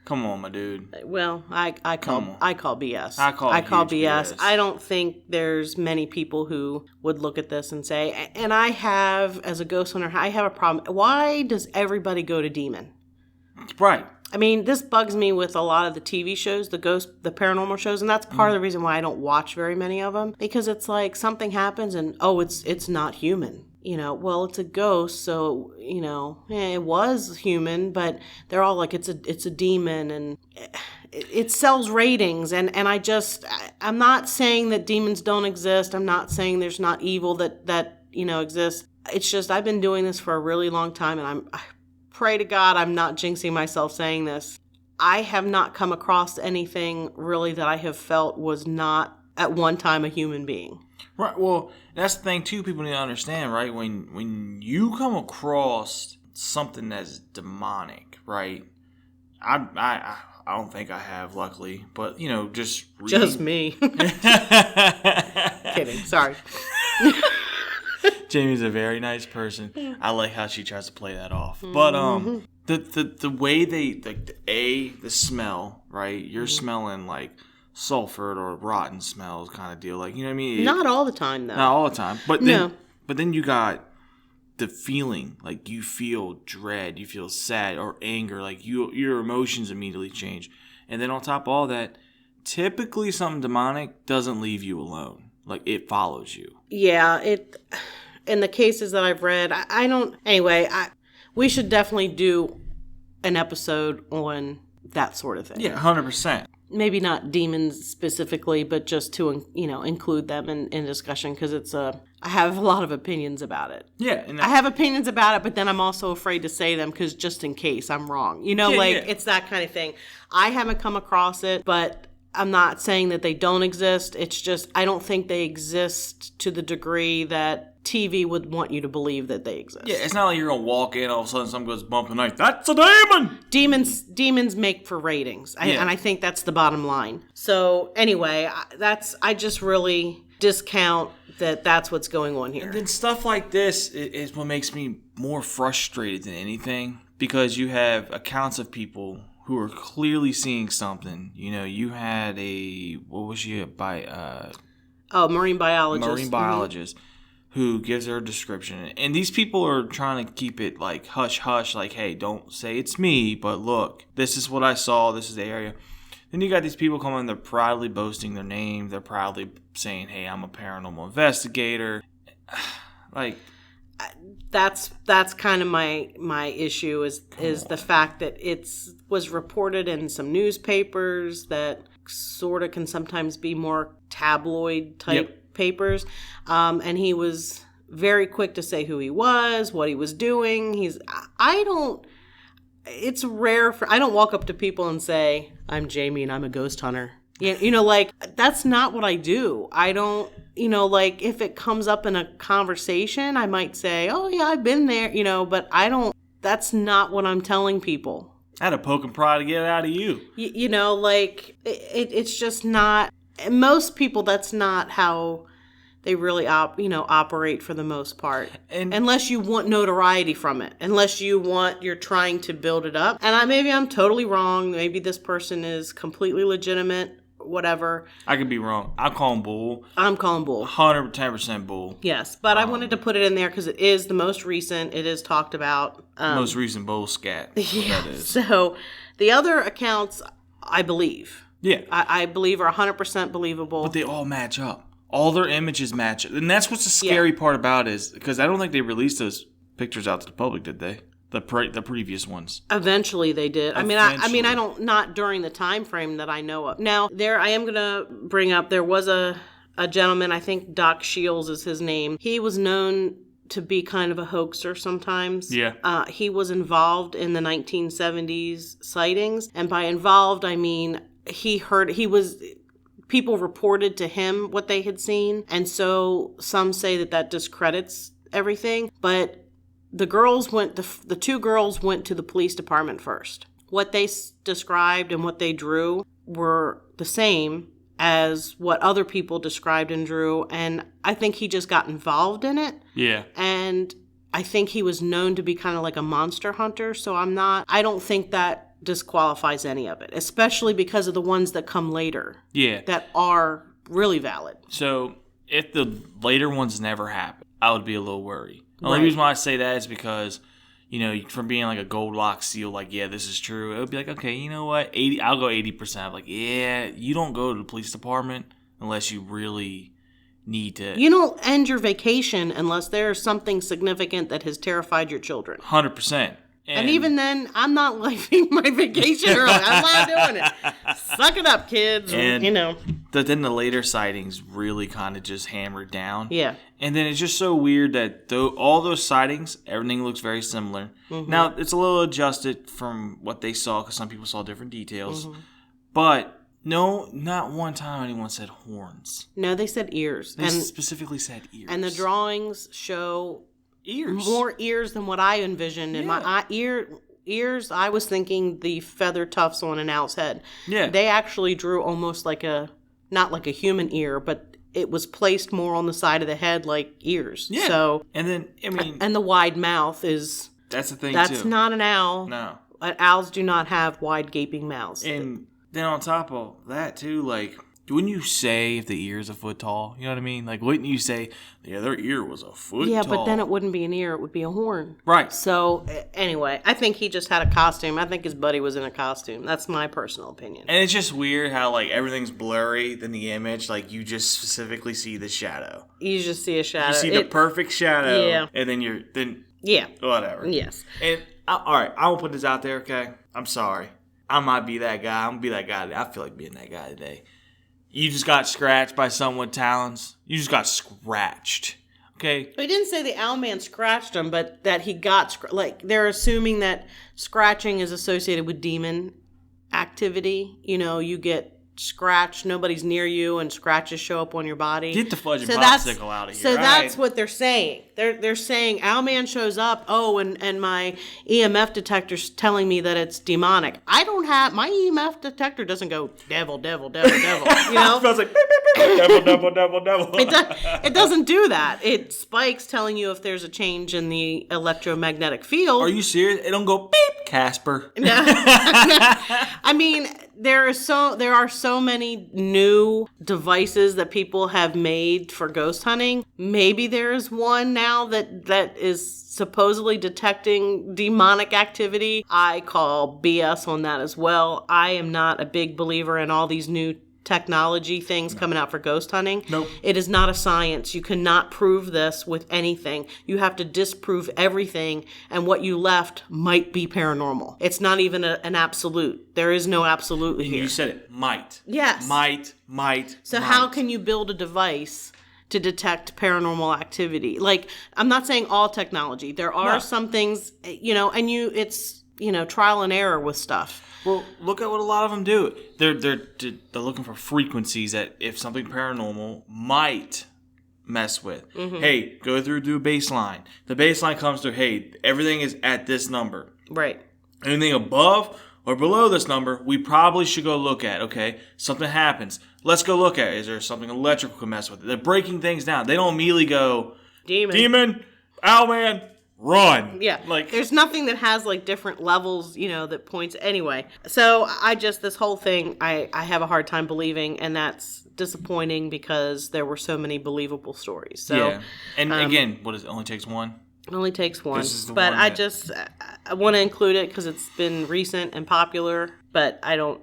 [SPEAKER 3] come on, my dude.
[SPEAKER 2] Well, I call BS.
[SPEAKER 3] I call BS.
[SPEAKER 2] I don't think there's many people who would look at this and say, and I have, as a ghost hunter, I have a problem. Why does everybody go to demon?
[SPEAKER 3] Right.
[SPEAKER 2] I mean, this bugs me with a lot of the TV shows, the paranormal shows, and that's part of the reason why I don't watch very many of them, because it's like something happens and, it's not human. Well, it's a ghost, so, it was human, but they're all like, it's a demon, and it sells ratings, and I'm not saying that demons don't exist. I'm not saying there's not evil that exists. It's just, I've been doing this for a really long time, and I pray to God I'm not jinxing myself saying this. I have not come across anything really that I have felt was not at one time a human being.
[SPEAKER 3] Right. Well, that's the thing too. People need to understand, right? When you come across something that's demonic, right? I don't think I have, luckily, but just reading.
[SPEAKER 2] Just me. Kidding. Sorry.
[SPEAKER 3] Jamie's a very nice person. I like how she tries to play that off. But the way the smell, right? You're smelling like sulfured or rotten smells kind of deal. Like, you know what I mean?
[SPEAKER 2] Not all the time, though.
[SPEAKER 3] Not all the time. But then you got the feeling, like you feel dread, you feel sad or anger, like your emotions immediately change. And then on top of all that, typically something demonic doesn't leave you alone. Like, it follows you.
[SPEAKER 2] Yeah, in the cases that I've read, I don't... Anyway, we should definitely do an episode on that sort of thing.
[SPEAKER 3] Yeah, 100%.
[SPEAKER 2] Maybe not demons specifically, but just to, include them in discussion, because I have a lot of opinions about it.
[SPEAKER 3] Yeah.
[SPEAKER 2] I have opinions about it, but then I'm also afraid to say them because just in case I'm wrong. It's that kind of thing. I haven't come across it, but I'm not saying that they don't exist. It's just I don't think they exist to the degree that TV would want you to believe that they exist.
[SPEAKER 3] Yeah, it's not like you're going to walk in, all of a sudden someone goes bumping like, that's a demon!
[SPEAKER 2] Demons make for ratings, and I think that's the bottom line. So anyway, I just really discount that's what's going on here.
[SPEAKER 3] And then stuff like this is what makes me more frustrated than anything, because you have accounts of people who are clearly seeing something. You had
[SPEAKER 2] marine biologist.
[SPEAKER 3] Marine biologist. Mm-hmm. Who gives her a description. And these people are trying to keep it like hush-hush, like, hey, don't say it's me, but look, this is what I saw, this is the area. Then you got these people coming, they're proudly boasting their name, they're proudly saying, hey, I'm a paranormal investigator. Like...
[SPEAKER 2] That's kind of my issue is the fact that was reported in some newspapers that sort of can sometimes be more tabloid type papers, and he was very quick to say who he was, what he was doing. It's rare I don't walk up to people and say, I'm Jamie and I'm a ghost hunter. That's not what I do. I don't, if it comes up in a conversation, I might say, oh yeah, I've been there, but that's not what I'm telling people.
[SPEAKER 3] I had to poke and pry to get it out of you.
[SPEAKER 2] It's just not, most people, that's not how they really operate for the most part. And unless you want notoriety from it, you're trying to build it up. And maybe I'm totally wrong. Maybe this person is completely legitimate, whatever.
[SPEAKER 3] I could be wrong. I call him bull.
[SPEAKER 2] I'm calling bull.
[SPEAKER 3] 110% bull.
[SPEAKER 2] Yes, but I wanted to put it in there because it is the most recent. It is talked about.
[SPEAKER 3] Most recent bull scat.
[SPEAKER 2] Yeah.
[SPEAKER 3] That is.
[SPEAKER 2] So the other accounts, I believe.
[SPEAKER 3] Yeah.
[SPEAKER 2] I believe are 100% believable.
[SPEAKER 3] But they all match up. All their images match. And that's what's the scary part about is, because I don't think they released those pictures out to the public, did they? The previous ones.
[SPEAKER 2] Eventually they did. I don't, not during the time frame that I know of. Now, I am going to bring up, there was a gentleman, I think Doc Shields is his name. He was known to be kind of a hoaxer sometimes.
[SPEAKER 3] Yeah.
[SPEAKER 2] He was involved in the 1970s sightings. And by involved, I mean, people reported to him what they had seen. And so some say that discredits everything. But the girls went, the two girls went to the police department first. What they described and what they drew were the same as what other people described and drew, and I think he just got involved in it.
[SPEAKER 3] Yeah.
[SPEAKER 2] And I think he was known to be kind of like a monster hunter, so I don't think that disqualifies any of it, especially because of the ones that come later.
[SPEAKER 3] Yeah.
[SPEAKER 2] That are really valid.
[SPEAKER 3] So, if the later ones never happened, I would be a little worried. The only
[SPEAKER 2] Right.
[SPEAKER 3] reason why I say that is because, you know, from being like a gold lock seal, like, yeah, this is true, it would be like, okay, you know what, I'll go 80%. I'm like, yeah, you don't go to the police department unless you really need to.
[SPEAKER 2] You don't end your vacation unless there's something significant that has terrified your children.
[SPEAKER 3] 100%.
[SPEAKER 2] And even then, I'm not leaving my vacation early. I'm not doing it. Suck it up, kids.
[SPEAKER 3] And
[SPEAKER 2] you know.
[SPEAKER 3] Then the later sightings really kind of just hammered down.
[SPEAKER 2] Yeah.
[SPEAKER 3] And then it's just so weird that all those sightings, everything looks very similar.
[SPEAKER 2] Mm-hmm.
[SPEAKER 3] Now, it's a little adjusted from what they saw because some people saw different details.
[SPEAKER 2] Mm-hmm.
[SPEAKER 3] But no, not one time anyone said horns.
[SPEAKER 2] No, they said ears.
[SPEAKER 3] They specifically said ears.
[SPEAKER 2] And the drawings show
[SPEAKER 3] ears.
[SPEAKER 2] more ears than what I envisioned. In my ears, I was thinking the feather tufts on an owl's head.
[SPEAKER 3] Yeah.
[SPEAKER 2] They actually drew almost like not like a human ear, but it was placed more on the side of the head like ears.
[SPEAKER 3] Yeah.
[SPEAKER 2] So,
[SPEAKER 3] and then, I mean.
[SPEAKER 2] And the wide mouth is.
[SPEAKER 3] That's the thing,
[SPEAKER 2] That's
[SPEAKER 3] too.
[SPEAKER 2] not an owl.
[SPEAKER 3] No.
[SPEAKER 2] Owls do not have wide gaping mouths.
[SPEAKER 3] And then on top of that, too, like, wouldn't you say if the ear's a foot tall? You know what I mean? Like, wouldn't you say, yeah, their ear was a foot tall?
[SPEAKER 2] Yeah, but then it wouldn't be an ear. It would be a horn.
[SPEAKER 3] Right.
[SPEAKER 2] So, anyway, I think he just had a costume. I think his buddy was in a costume. That's my personal opinion.
[SPEAKER 3] And it's just weird how, like, everything's blurry in the image. Like, you just specifically see the shadow.
[SPEAKER 2] You just see a shadow.
[SPEAKER 3] You see the perfect shadow.
[SPEAKER 2] Yeah.
[SPEAKER 3] And then
[SPEAKER 2] Yeah.
[SPEAKER 3] whatever.
[SPEAKER 2] Yes.
[SPEAKER 3] And, all right, I will put this out there, okay? I'm sorry. I might be that guy. I'm going to be that guy today. I feel like being that guy today. You just got scratched by someone with talons. You just got scratched. Okay?
[SPEAKER 2] He didn't say the Owlman scratched him, but that he got like they're assuming that scratching is associated with demon activity. You know, you get scratched, nobody's near you, and scratches show up on your body.
[SPEAKER 3] Get the fudge and popsicle out of here.
[SPEAKER 2] So that's what they're saying. They're saying Owlman shows up. Oh, and my EMF detector's telling me that it's demonic. I don't have my EMF detector doesn't go devil, devil, devil, devil. You know,
[SPEAKER 3] it smells like devil, devil, devil, devil.
[SPEAKER 2] It doesn't do that. It spikes telling you if there's a change in the electromagnetic field.
[SPEAKER 3] Are you serious? It don't go beep, Casper.
[SPEAKER 2] No. I mean, there are so many new devices that people have made for ghost hunting. Maybe there is one now that is supposedly detecting demonic activity. I call BS on that as well. I am not a big believer in all these new technology things coming out for ghost hunting.
[SPEAKER 3] Nope.
[SPEAKER 2] It is not a science. You cannot prove this with anything. You have to disprove everything, and what you left might be paranormal. It's not even an absolute. There is no absolute here.
[SPEAKER 3] You said it. Might.
[SPEAKER 2] Yes.
[SPEAKER 3] Might.
[SPEAKER 2] So how can you build a device to detect paranormal activity? Like, I'm not saying all technology. There are some things, you know, and it's, you know, trial and error with stuff.
[SPEAKER 3] Well, look at what a lot of them do. They're looking for frequencies that if something paranormal might mess with. Mm-hmm. Hey, go through a baseline. The baseline comes through, hey, everything is at this number.
[SPEAKER 2] Right.
[SPEAKER 3] Anything above or below this number, we probably should go look at. Okay, something happens. Let's go look at it. Is there something electrical can mess with it? They're breaking things down. They don't immediately go, Demon, Owlman, run.
[SPEAKER 2] Yeah.
[SPEAKER 3] Like,
[SPEAKER 2] there's nothing that has like different levels, you know, that points anyway. So this whole thing, I have a hard time believing, and that's disappointing because there were so many believable stories. So,
[SPEAKER 3] yeah. And again, what is it? Only takes one?
[SPEAKER 2] It only takes one.
[SPEAKER 3] This is the
[SPEAKER 2] but
[SPEAKER 3] one
[SPEAKER 2] I want to include it because it's been recent and popular, but I don't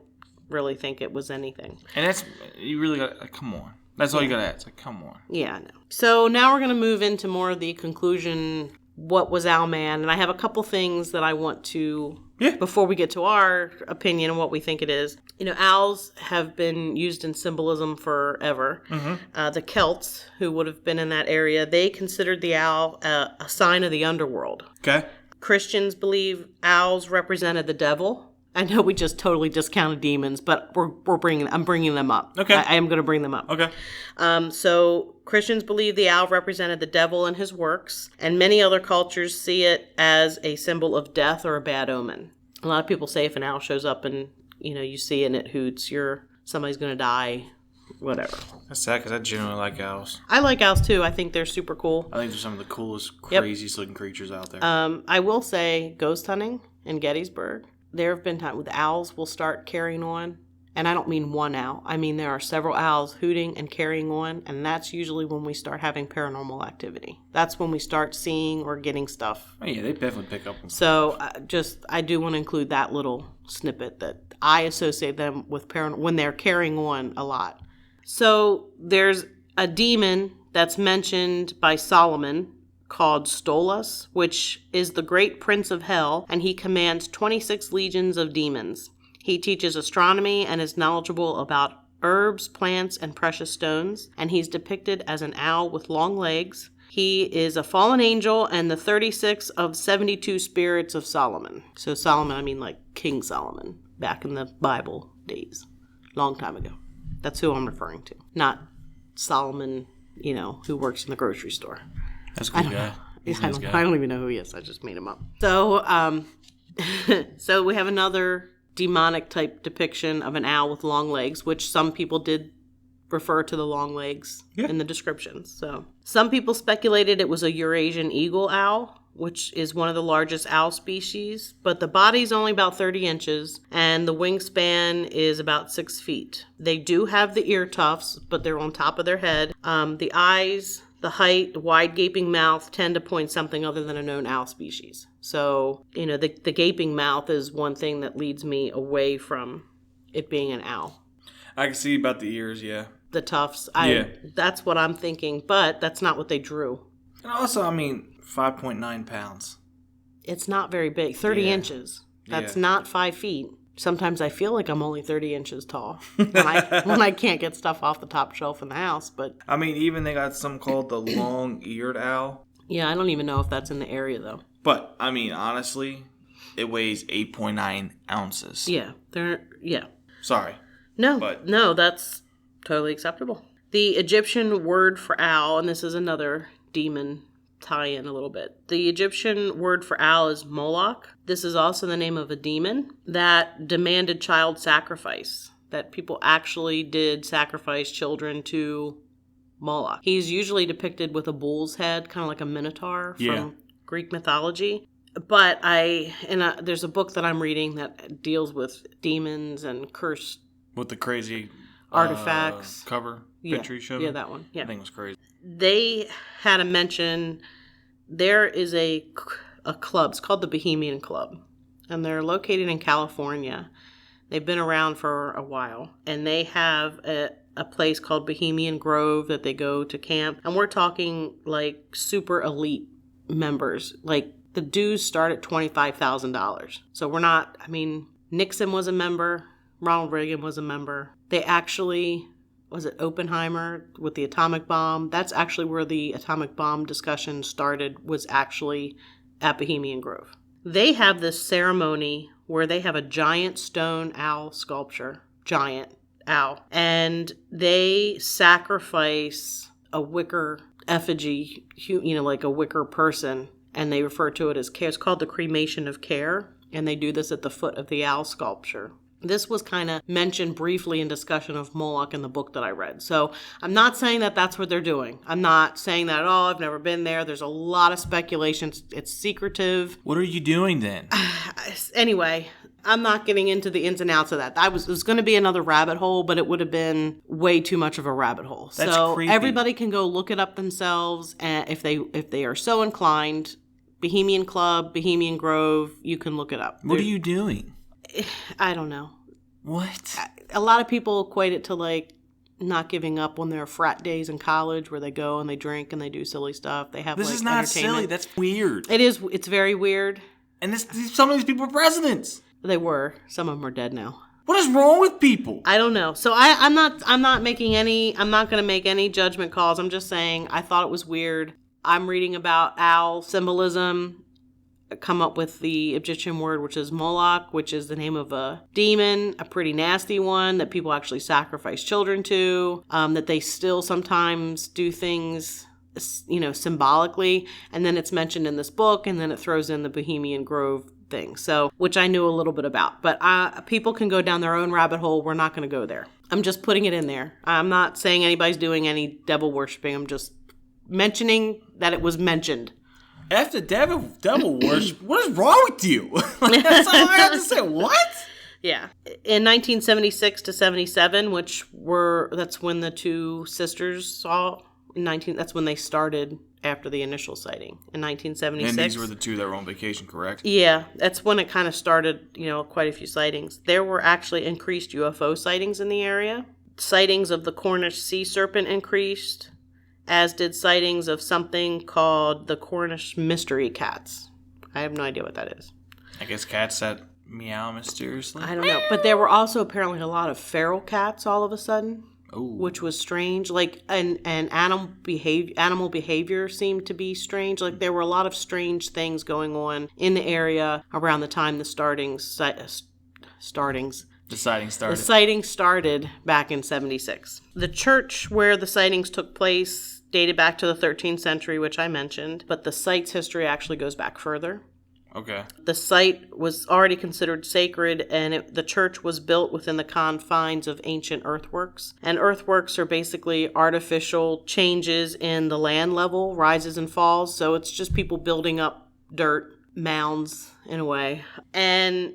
[SPEAKER 2] really think it was anything.
[SPEAKER 3] And that's, you really got, come on. That's all you got to ask. Like, come on.
[SPEAKER 2] Yeah, I know. So now we're going to move into more of the conclusion. What was Owlman? And I have a couple things that I want to, before we get to our opinion and what we think it is. You know, owls have been used in symbolism forever. Mm-hmm. The Celts, who would have been in that area, they considered the owl a sign of the underworld.
[SPEAKER 3] Okay.
[SPEAKER 2] Christians believe owls represented the devil, I know we just totally discounted demons, but I'm bringing them up.
[SPEAKER 3] Okay.
[SPEAKER 2] I am going to bring them up.
[SPEAKER 3] Okay.
[SPEAKER 2] So Christians believe the owl represented the devil and his works, and many other cultures see it as a symbol of death or a bad omen. A lot of people say if an owl shows up and, you see it and it hoots, somebody's going to die, whatever.
[SPEAKER 3] That's sad because I generally like owls.
[SPEAKER 2] I like owls too. I think they're super cool.
[SPEAKER 3] I think they're some of the coolest, craziest looking creatures out there.
[SPEAKER 2] I will say ghost hunting in Gettysburg. There have been times with owls will start carrying on. And I don't mean one owl. I mean there are several owls hooting and carrying on. And that's usually when we start having paranormal activity. That's when we start seeing or getting stuff.
[SPEAKER 3] Oh, yeah, they definitely pick up on
[SPEAKER 2] So I do want to include that little snippet that I associate them with when they're carrying on a lot. So there's a demon that's mentioned by Solomon called Stolas, which is the great prince of hell, and he commands 26 legions of demons. He teaches astronomy and is knowledgeable about herbs, plants, and precious stones, and he's depicted as an owl with long legs. He is a fallen angel and the 36 of 72 spirits of Solomon. So Solomon, I mean like King Solomon, back in the Bible days, long time ago. That's who I'm referring to, not Solomon, who works in the grocery store.
[SPEAKER 3] That's a good guy.
[SPEAKER 2] I don't even know who he is. I just made him up. So, so we have another demonic type depiction of an owl with long legs, which some people did refer to the long legs in the descriptions. So some people speculated it was a Eurasian eagle owl, which is one of the largest owl species, but the body's only about 30 inches and the wingspan is about 6 feet. They do have the ear tufts, but they're on top of their head. The eyes, the height, the wide gaping mouth tend to point something other than a known owl species. So, the gaping mouth is one thing that leads me away from it being an owl.
[SPEAKER 3] I can see about the ears, yeah.
[SPEAKER 2] The tufts, that's what I'm thinking, but that's not what they drew.
[SPEAKER 3] And also, 5.9 pounds.
[SPEAKER 2] It's not very big, 30 inches. That's not 5 feet. Sometimes I feel like I'm only 30 inches tall when I can't get stuff off the top shelf in the house. But
[SPEAKER 3] even they got something called the long-eared owl.
[SPEAKER 2] Yeah, I don't even know if that's in the area, though.
[SPEAKER 3] But, honestly, it weighs 8.9 ounces.
[SPEAKER 2] Yeah,
[SPEAKER 3] Sorry.
[SPEAKER 2] No, that's totally acceptable. The Egyptian word for owl, and this is another demon tie-in a little bit. The Egyptian word for owl is Moloch. This is also the name of a demon that demanded child sacrifice, that people actually did sacrifice children to Moloch. He's usually depicted with a bull's head, kind of like a minotaur from Greek mythology. But there's a book that I'm reading that deals with demons and cursed
[SPEAKER 3] with the crazy
[SPEAKER 2] artifacts
[SPEAKER 3] cover picture you showed me.
[SPEAKER 2] Yeah, that one. Yeah,
[SPEAKER 3] I think it was crazy.
[SPEAKER 2] They had a mention. There is a club. It's called the Bohemian Club, and they're located in California. They've been around for a while, and they have a place called Bohemian Grove that they go to camp. And we're talking like super elite members. Like the dues start at $25,000. So we're not. Nixon was a member. Ronald Reagan was a member. They actually, was it Oppenheimer with the atomic bomb? That's actually where the atomic bomb discussion started, was actually at Bohemian Grove. They have this ceremony where they have a giant stone owl sculpture, giant owl, and they sacrifice a wicker effigy, like a wicker person, and they refer to it as care. It's called the cremation of care, and they do this at the foot of the owl sculpture. This was kind of mentioned briefly in discussion of Moloch in the book that I read. So I'm not saying that that's what they're doing. I'm not saying that at all. I've never been there. There's a lot of speculation. It's secretive.
[SPEAKER 3] What are you doing then?
[SPEAKER 2] Anyway, I'm not getting into the ins and outs of that. It was going to be another rabbit hole, but it would have been way too much of a rabbit hole.
[SPEAKER 3] That's
[SPEAKER 2] so
[SPEAKER 3] creepy.
[SPEAKER 2] Everybody can go look it up themselves, and if they are so inclined, Bohemian Club, Bohemian Grove, you can look it up.
[SPEAKER 3] What are you doing?
[SPEAKER 2] I don't know.
[SPEAKER 3] What?
[SPEAKER 2] A lot of people equate it to like not giving up on their frat days in college where they go and they drink and they do silly stuff. They have
[SPEAKER 3] This
[SPEAKER 2] like
[SPEAKER 3] is not
[SPEAKER 2] entertainment.
[SPEAKER 3] silly. That's weird.
[SPEAKER 2] It is. It's very weird.
[SPEAKER 3] And some of these people are presidents.
[SPEAKER 2] They were. Some of them are dead now.
[SPEAKER 3] What is wrong with people?
[SPEAKER 2] I don't know. So I'm not going to make any judgment calls. I'm just saying I thought it was weird. I'm reading about owl symbolism. come up with the Egyptian word, which is Moloch, which is the name of a demon, a pretty nasty one that people actually sacrifice children to, that they still sometimes do things, symbolically. And then it's mentioned in this book, and then it throws in the Bohemian Grove thing, which I knew a little bit about. But people can go down their own rabbit hole. We're not going to go there. I'm just putting it in there. I'm not saying anybody's doing any devil worshiping. I'm just mentioning that it was mentioned.
[SPEAKER 3] After devil worship, what is wrong with you? That's all I have to say. What?
[SPEAKER 2] Yeah. In 1976 to 77, that's when the two sisters saw. That's when they started after the initial sighting in 1976.
[SPEAKER 3] And these were the two that were on vacation, correct?
[SPEAKER 2] Yeah, that's when it kind of started. Quite a few sightings. There were actually increased UFO sightings in the area. Sightings of the Cornish sea serpent increased, as did sightings of something called the Cornish mystery cats. I have no idea what that is.
[SPEAKER 3] I guess cats that meow mysteriously?
[SPEAKER 2] I don't know. But there were also apparently a lot of feral cats all of a sudden, which was strange. And animal behavior seemed to be strange. There were a lot of strange things going on in the area around the time the sightings started back in 76. The church where the sightings took place dated back to the 13th century, which I mentioned, but the site's history actually goes back further.
[SPEAKER 3] Okay.
[SPEAKER 2] The site was already considered sacred, and the church was built within the confines of ancient earthworks. And earthworks are basically artificial changes in the land level, rises and falls, so it's just people building up dirt mounds in a way. And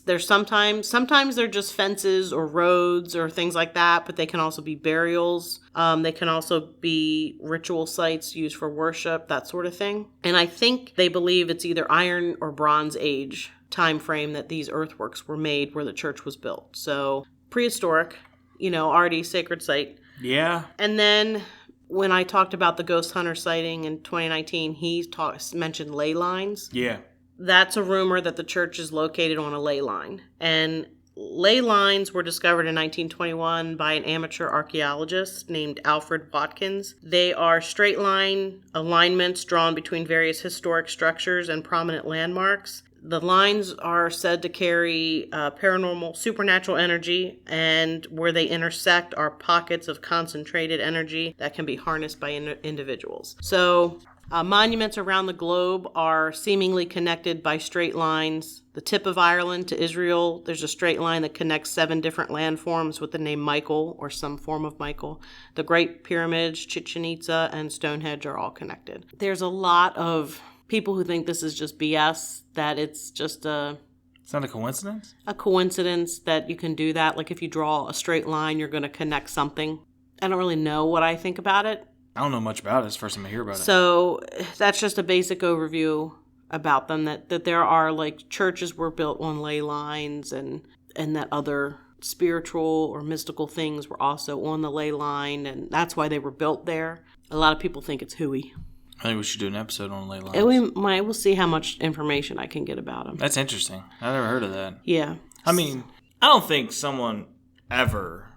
[SPEAKER 2] there's sometimes they're just fences or roads or things like that, but they can also be burials. They can also be ritual sites used for worship, that sort of thing. And I think they believe it's either Iron or Bronze Age time frame that these earthworks were made where the church was built. So prehistoric, already sacred site.
[SPEAKER 3] Yeah.
[SPEAKER 2] And then when I talked about the ghost hunter sighting in 2019, he mentioned ley lines.
[SPEAKER 3] Yeah.
[SPEAKER 2] That's a rumor that the church is located on a ley line. And ley lines were discovered in 1921 by an amateur archaeologist named Alfred Watkins. They are straight line alignments drawn between various historic structures and prominent landmarks. The lines are said to carry paranormal, supernatural energy, and where they intersect are pockets of concentrated energy that can be harnessed by individuals. So, monuments around the globe are seemingly connected by straight lines. The tip of Ireland to Israel, there's a straight line that connects 7 different landforms with the name Michael or some form of Michael. The Great Pyramids, Chichen Itza, and Stonehenge are all connected. There's a lot of people who think this is just BS, that it's just
[SPEAKER 3] it's not a coincidence?
[SPEAKER 2] A coincidence that you can do that. Like if you draw a straight line, you're going to connect something. I don't really know what I think about it.
[SPEAKER 3] I don't know much about it. It's the first time I hear about it.
[SPEAKER 2] So that's just a basic overview about them, that there are churches were built on ley lines and that other spiritual or mystical things were also on the ley line, and that's why they were built there. A lot of people think it's hooey.
[SPEAKER 3] I think we should do an episode on ley lines.
[SPEAKER 2] We'll see how much information I can get about them.
[SPEAKER 3] That's interesting. I've never heard of that.
[SPEAKER 2] Yeah.
[SPEAKER 3] I mean, I don't think someone ever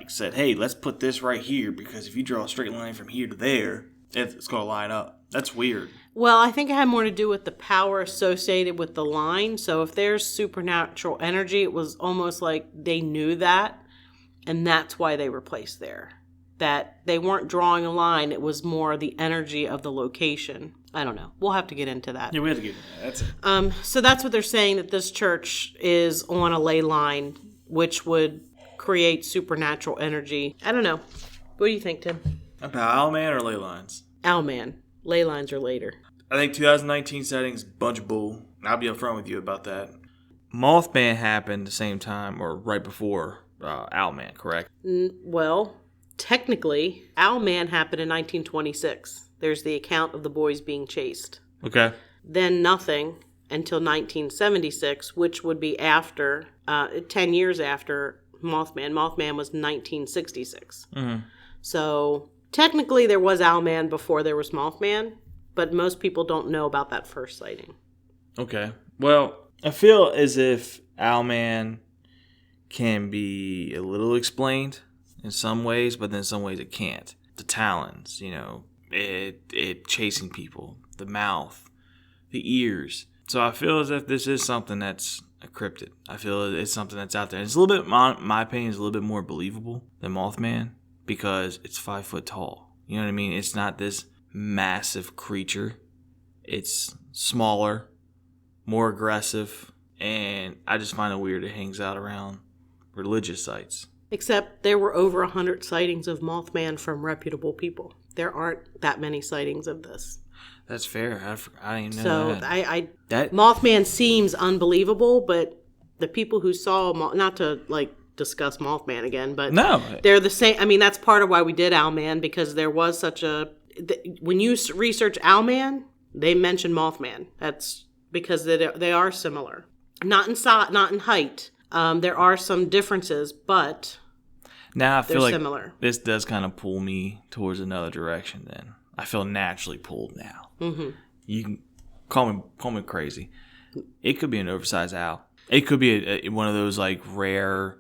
[SPEAKER 3] said, hey, let's put this right here because if you draw a straight line from here to there, it's going to line up. That's weird.
[SPEAKER 2] Well, I think it had more to do with the power associated with the line. So if there's supernatural energy, it was almost like they knew that, and that's why they were placed there. That they weren't drawing a line, it was more the energy of the location. I don't know. We'll have to get into that.
[SPEAKER 3] Yeah, we have to get into that. That's it.
[SPEAKER 2] So that's what they're saying, that this church is on a ley line, which would create supernatural energy. I don't know. What do you think, Tim?
[SPEAKER 3] About Owlman or ley lines?
[SPEAKER 2] Owlman. Ley lines are later.
[SPEAKER 3] I think 2019 sightings, bunch of bull. I'll be upfront with you about that. Mothman happened the same time or right before Owlman, correct?
[SPEAKER 2] Well, technically, Owlman happened in 1926. There's the account of the boys being chased.
[SPEAKER 3] Okay.
[SPEAKER 2] Then nothing until 1976, which would be after, 10 years after Mothman. Mothman was 1966.
[SPEAKER 3] Mm-hmm.
[SPEAKER 2] So technically there was Owlman before there was Mothman, but most people don't know about that first sighting.
[SPEAKER 3] Okay. Well, I feel as if Owlman can be a little explained in some ways, but then in some ways it can't. The talons, it chasing people, the mouth, the ears. So I feel as if this is something that's a cryptid. I feel it's something that's out there. It's a little bit, my opinion, is a little bit more believable than Mothman because it's 5 foot tall. You know what I mean? It's not this massive creature. It's smaller, more aggressive, and I just find it weird it hangs out around religious sites.
[SPEAKER 2] Except there were over 100 sightings of Mothman from reputable people. There aren't that many sightings of this.
[SPEAKER 3] That's fair. I didn't know
[SPEAKER 2] So
[SPEAKER 3] that.
[SPEAKER 2] Mothman seems unbelievable, but the people who saw, not to like discuss Mothman again, but
[SPEAKER 3] No.
[SPEAKER 2] they're the same. I mean, that's part of why we did Owlman, because there was such a, when you research Owlman, they mention Mothman. That's because they are similar. Not in size, not in height. There are some differences, but
[SPEAKER 3] Now I feel like
[SPEAKER 2] similar.
[SPEAKER 3] this does kind of pull me towards another direction. Then I feel naturally pulled now. Mm-hmm. You can call me crazy. It could be an oversized owl. It could be one of those like rare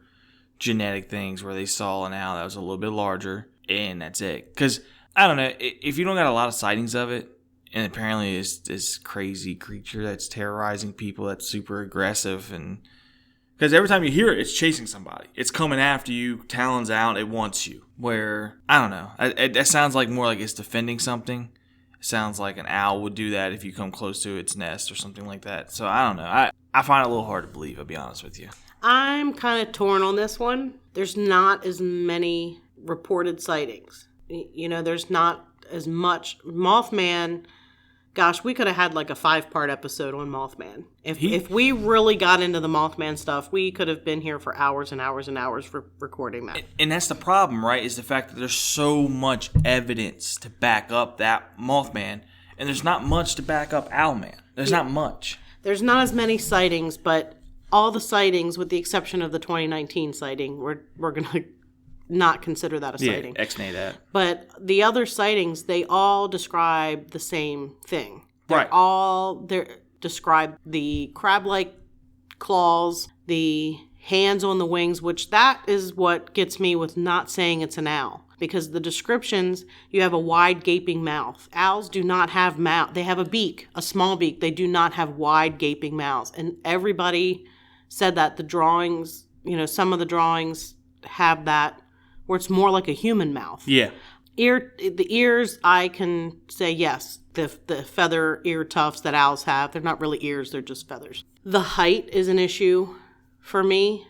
[SPEAKER 3] genetic things where they saw an owl that was a little bit larger, and that's it. Because I don't know, if you don't got a lot of sightings of it, and apparently it's this crazy creature that's terrorizing people, that's super aggressive, and because every time you hear it, it's chasing somebody. It's coming after you, talons out, it wants you. Where, I don't know, that sounds like more like it's defending something. It sounds like an owl would do that if you come close to its nest or something like that. So I don't know. I find it a little hard to believe, I'll be honest with you.
[SPEAKER 2] I'm kind of torn on this one. There's not as many reported sightings. You know, there's not as much. Mothman, gosh, we could have had like a 5-part episode on Mothman. If we really got into the Mothman stuff, we could have been here for hours and hours and hours for recording that.
[SPEAKER 3] And that's the problem, right, is the fact that there's so much evidence to back up that Mothman, and there's not much to back up Owlman. There's not much.
[SPEAKER 2] There's not as many sightings, but all the sightings, with the exception of the 2019 sighting, we're going to not consider that a sighting.
[SPEAKER 3] Yeah, ex-nay that.
[SPEAKER 2] But the other sightings, they all describe the same thing.
[SPEAKER 3] Right.
[SPEAKER 2] They describe the crab-like claws, the hands on the wings, which that is what gets me with not saying it's an owl. Because the descriptions, you have a wide gaping mouth. Owls do not have mouth. They have a beak, a small beak. They do not have wide gaping mouths. And everybody said that the drawings, some of the drawings have that, where it's more like a human mouth.
[SPEAKER 3] Yeah.
[SPEAKER 2] The ears, I can say yes. The feather ear tufts that owls have, they're not really ears, they're just feathers. The height is an issue for me.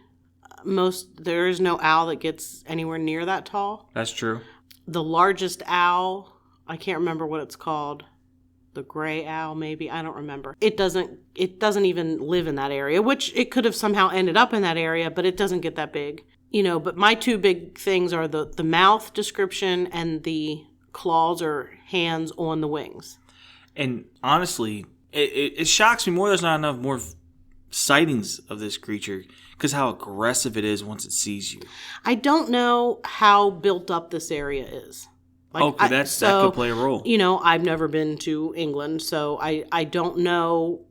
[SPEAKER 2] There is no owl that gets anywhere near that tall.
[SPEAKER 3] That's true.
[SPEAKER 2] The largest owl, I can't remember what it's called. The gray owl, maybe. I don't remember. It doesn't even live in that area, which it could have somehow ended up in that area, but it doesn't get that big. But my two big things are the mouth description and the claws or hands on the wings.
[SPEAKER 3] And honestly, it shocks me more there's not enough more sightings of this creature because how aggressive it is once it sees you.
[SPEAKER 2] I don't know how built up this area is.
[SPEAKER 3] That could play a role.
[SPEAKER 2] I've never been to England, so I don't know,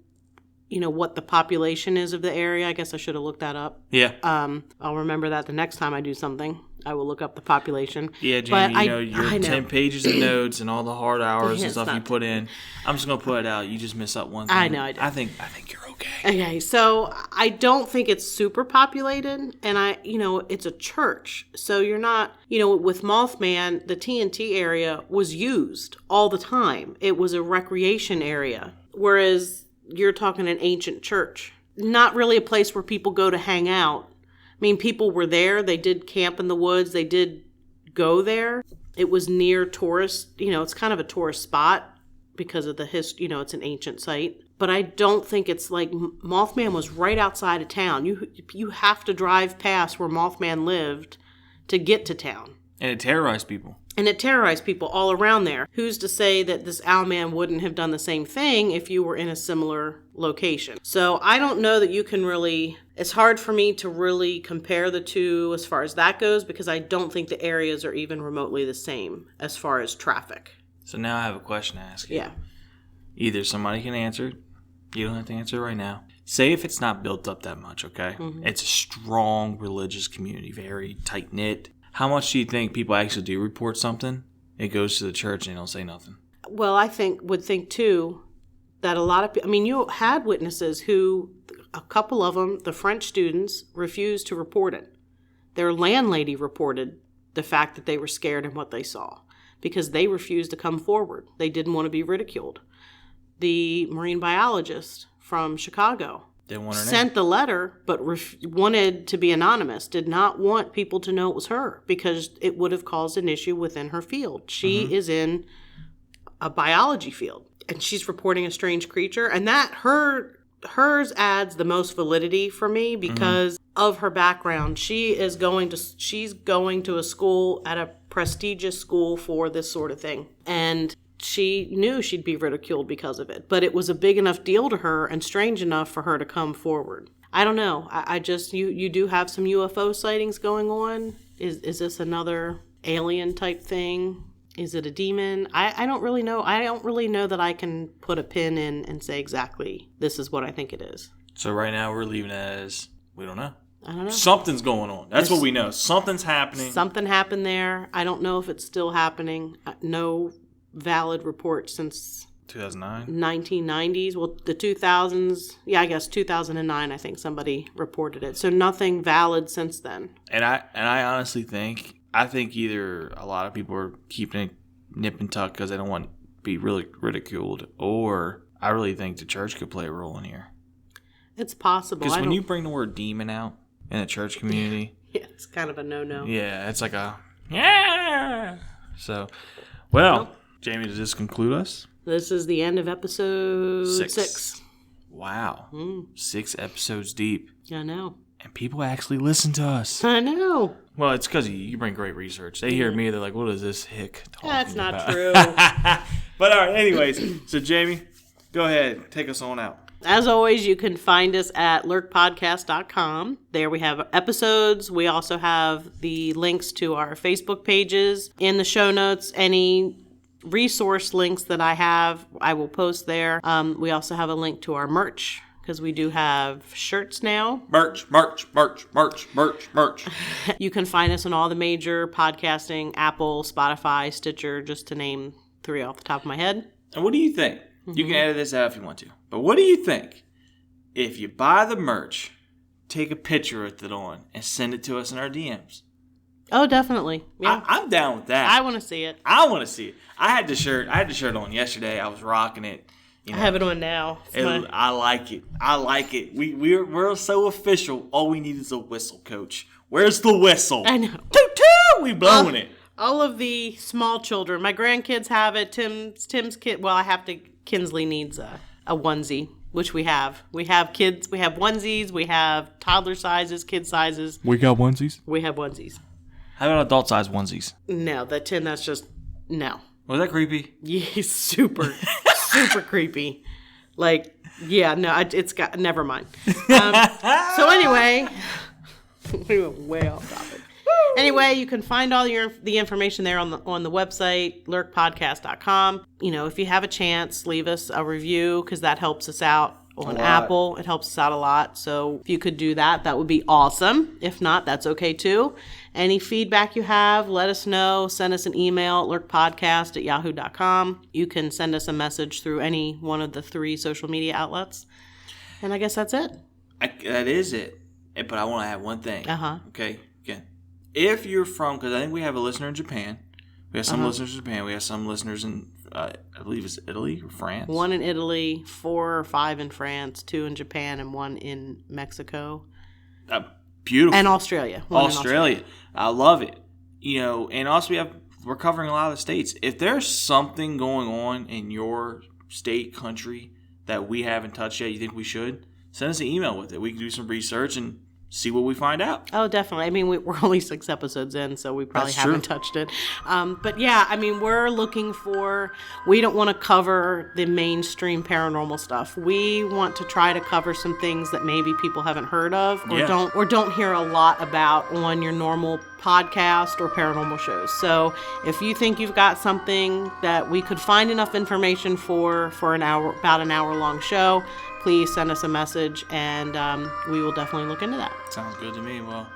[SPEAKER 2] what the population is of the area. I guess I should have looked that up.
[SPEAKER 3] Yeah.
[SPEAKER 2] I'll remember that the next time I do something. I will look up the population.
[SPEAKER 3] Yeah, Jamie, your 10 pages of notes and all the hard hours and stuff you put in. I'm just going to put it out. You just mess up one thing.
[SPEAKER 2] I know I did.
[SPEAKER 3] I think you're okay.
[SPEAKER 2] Okay, so I don't think it's super populated, and it's a church. So you're not, with Mothman, the TNT area was used all the time. It was a recreation area, whereas you're talking an ancient church. Not really a place where people go to hang out. I mean, people were there. They did camp in the woods. They did go there. It was near tourist, it's kind of a tourist spot because of the history, it's an ancient site. But I don't think it's like Mothman was right outside of town. You have to drive past where Mothman lived to get to town.
[SPEAKER 3] And it terrorized people.
[SPEAKER 2] And it terrorized people all around there. Who's to say that this Owlman wouldn't have done the same thing if you were in a similar location? So I don't know that you can really... It's hard for me to really compare the two as far as that goes because I don't think the areas are even remotely the same as far as traffic.
[SPEAKER 3] So now I have a question to ask you.
[SPEAKER 2] Yeah.
[SPEAKER 3] Either somebody can answer it. You don't have to answer it right now. Say if it's not built up that much, okay? Mm-hmm. It's a strong religious community, very tight-knit. How much do you think people actually do report something? It goes to the church and they don't say nothing.
[SPEAKER 2] Well, I would think too that a lot of people, I mean, you had witnesses who, a couple of them, the French students, refused to report it. Their landlady reported the fact that they were scared and what they saw because they refused to come forward. They didn't want to be ridiculed. The marine biologist from Chicago sent the letter but wanted to be anonymous, did not want people to know it was her because it would have caused an issue within her field. She is in a biology field and she's reporting a strange creature, and that hers adds the most validity for me because of her background. She's going to a school, at a prestigious school for this sort of thing, and she knew she'd be ridiculed because of it, but it was a big enough deal to her and strange enough for her to come forward. I don't know. I just, you do have some UFO sightings going on. Is this another alien type thing? Is it a demon? I don't really know. I don't really know that I can put a pin in and say exactly this is what I think it is.
[SPEAKER 3] So right now we're leaving it as, we don't know.
[SPEAKER 2] I don't know.
[SPEAKER 3] Something's going on. That's what we know. Something's happening.
[SPEAKER 2] Something happened there. I don't know if it's still happening. No valid report since
[SPEAKER 3] 2009,
[SPEAKER 2] 1990s. Well, the 2000s. Yeah, I guess 2009. I think somebody reported it. So nothing valid since then.
[SPEAKER 3] And I honestly think either a lot of people are keeping it nip and tuck because they don't want to be really ridiculed, or I really think the church could play a role in here.
[SPEAKER 2] It's possible.
[SPEAKER 3] Because when you bring the word demon out in a church community,
[SPEAKER 2] yeah, it's kind of a no-no.
[SPEAKER 3] Yeah, it's like a yeah. So, well. Jamie, does this conclude us?
[SPEAKER 2] This is the end of episode 6.
[SPEAKER 3] Wow. 6 episodes deep.
[SPEAKER 2] I know.
[SPEAKER 3] And people actually listen to us.
[SPEAKER 2] I know.
[SPEAKER 3] Well, it's because you bring great research. They hear me, they're like, what is this hick talking
[SPEAKER 2] That's not
[SPEAKER 3] about?
[SPEAKER 2] true.
[SPEAKER 3] But all right, anyways. So, Jamie, go ahead. Take us on out.
[SPEAKER 2] As always, you can find us at lurkpodcast.com. There we have episodes. We also have the links to our Facebook pages. In the show notes, any resource links that I have, I will post there. We also have a link to our merch because we do have shirts now.
[SPEAKER 3] Merch.
[SPEAKER 2] You can find us on all the major podcasting, Apple, Spotify, Stitcher, just to name 3 off the top of my head.
[SPEAKER 3] And what do you think? You can edit this out if you want to. But what do you think if you buy the merch, take a picture with it on, and send it to us in our DMs?
[SPEAKER 2] Oh, definitely. Yeah.
[SPEAKER 3] I'm down with that.
[SPEAKER 2] I want to see it.
[SPEAKER 3] I want to see it. I had the shirt on yesterday. I was rocking it. You know,
[SPEAKER 2] I have it on now.
[SPEAKER 3] I like it. We're so official. All we need is a whistle, Coach. Where's the whistle?
[SPEAKER 2] I know.
[SPEAKER 3] Toot toot! We blowing it.
[SPEAKER 2] All of the small children. My grandkids have it. Tim's kid. Well, Kinsley needs a onesie, which we have. We have kids. We have onesies. We have toddler sizes, kid sizes.
[SPEAKER 3] We got onesies.
[SPEAKER 2] We have onesies.
[SPEAKER 3] How about adult size onesies?
[SPEAKER 2] No, Tim. That's just no.
[SPEAKER 3] Was that creepy?
[SPEAKER 2] Yeah, super creepy. Like, yeah, no, it's got. Never mind. So anyway, we went way off topic. Anyway, you can find all the information there on the website, lurkpodcast.com. You know, if you have a chance, leave us a review because that helps us out on Apple. It helps us out a lot. So if you could do that, that would be awesome. If not, that's okay too. Any feedback you have, let us know. Send us an email at lurkpodcast@yahoo.com. You can send us a message through any one of the 3 social media outlets. And I guess that's it.
[SPEAKER 3] That is it. But I want to add one thing. Okay. Again, if you're from, because I think we have a listener in Japan. We have some listeners in Japan. We have some listeners in, I believe it's Italy or France.
[SPEAKER 2] 1 in Italy, 4 or 5 in France, 2 in Japan, and 1 in Mexico.
[SPEAKER 3] Beautiful.
[SPEAKER 2] And Australia.
[SPEAKER 3] Australia. I love it. You know, and also we're covering a lot of the states. If there's something going on in your state, country that we haven't touched yet, you think we should, send us an email with it. We can do some research and see what we find out.
[SPEAKER 2] Oh, definitely. I mean, we're only 6 episodes in, so we probably haven't touched it. But yeah, I mean, we're looking for, we don't want to cover the mainstream paranormal stuff. We want to try to cover some things that maybe people haven't heard of or don't hear a lot about on your normal podcast or paranormal shows. So if you think you've got something that we could find enough information for about an hour long show, please send us a message, and we will definitely look into that.
[SPEAKER 3] Sounds good to me. Well,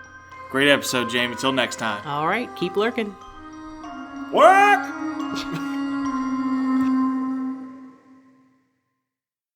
[SPEAKER 3] great episode, Jamie. Till next time.
[SPEAKER 2] All right. Keep lurking.
[SPEAKER 3] Work!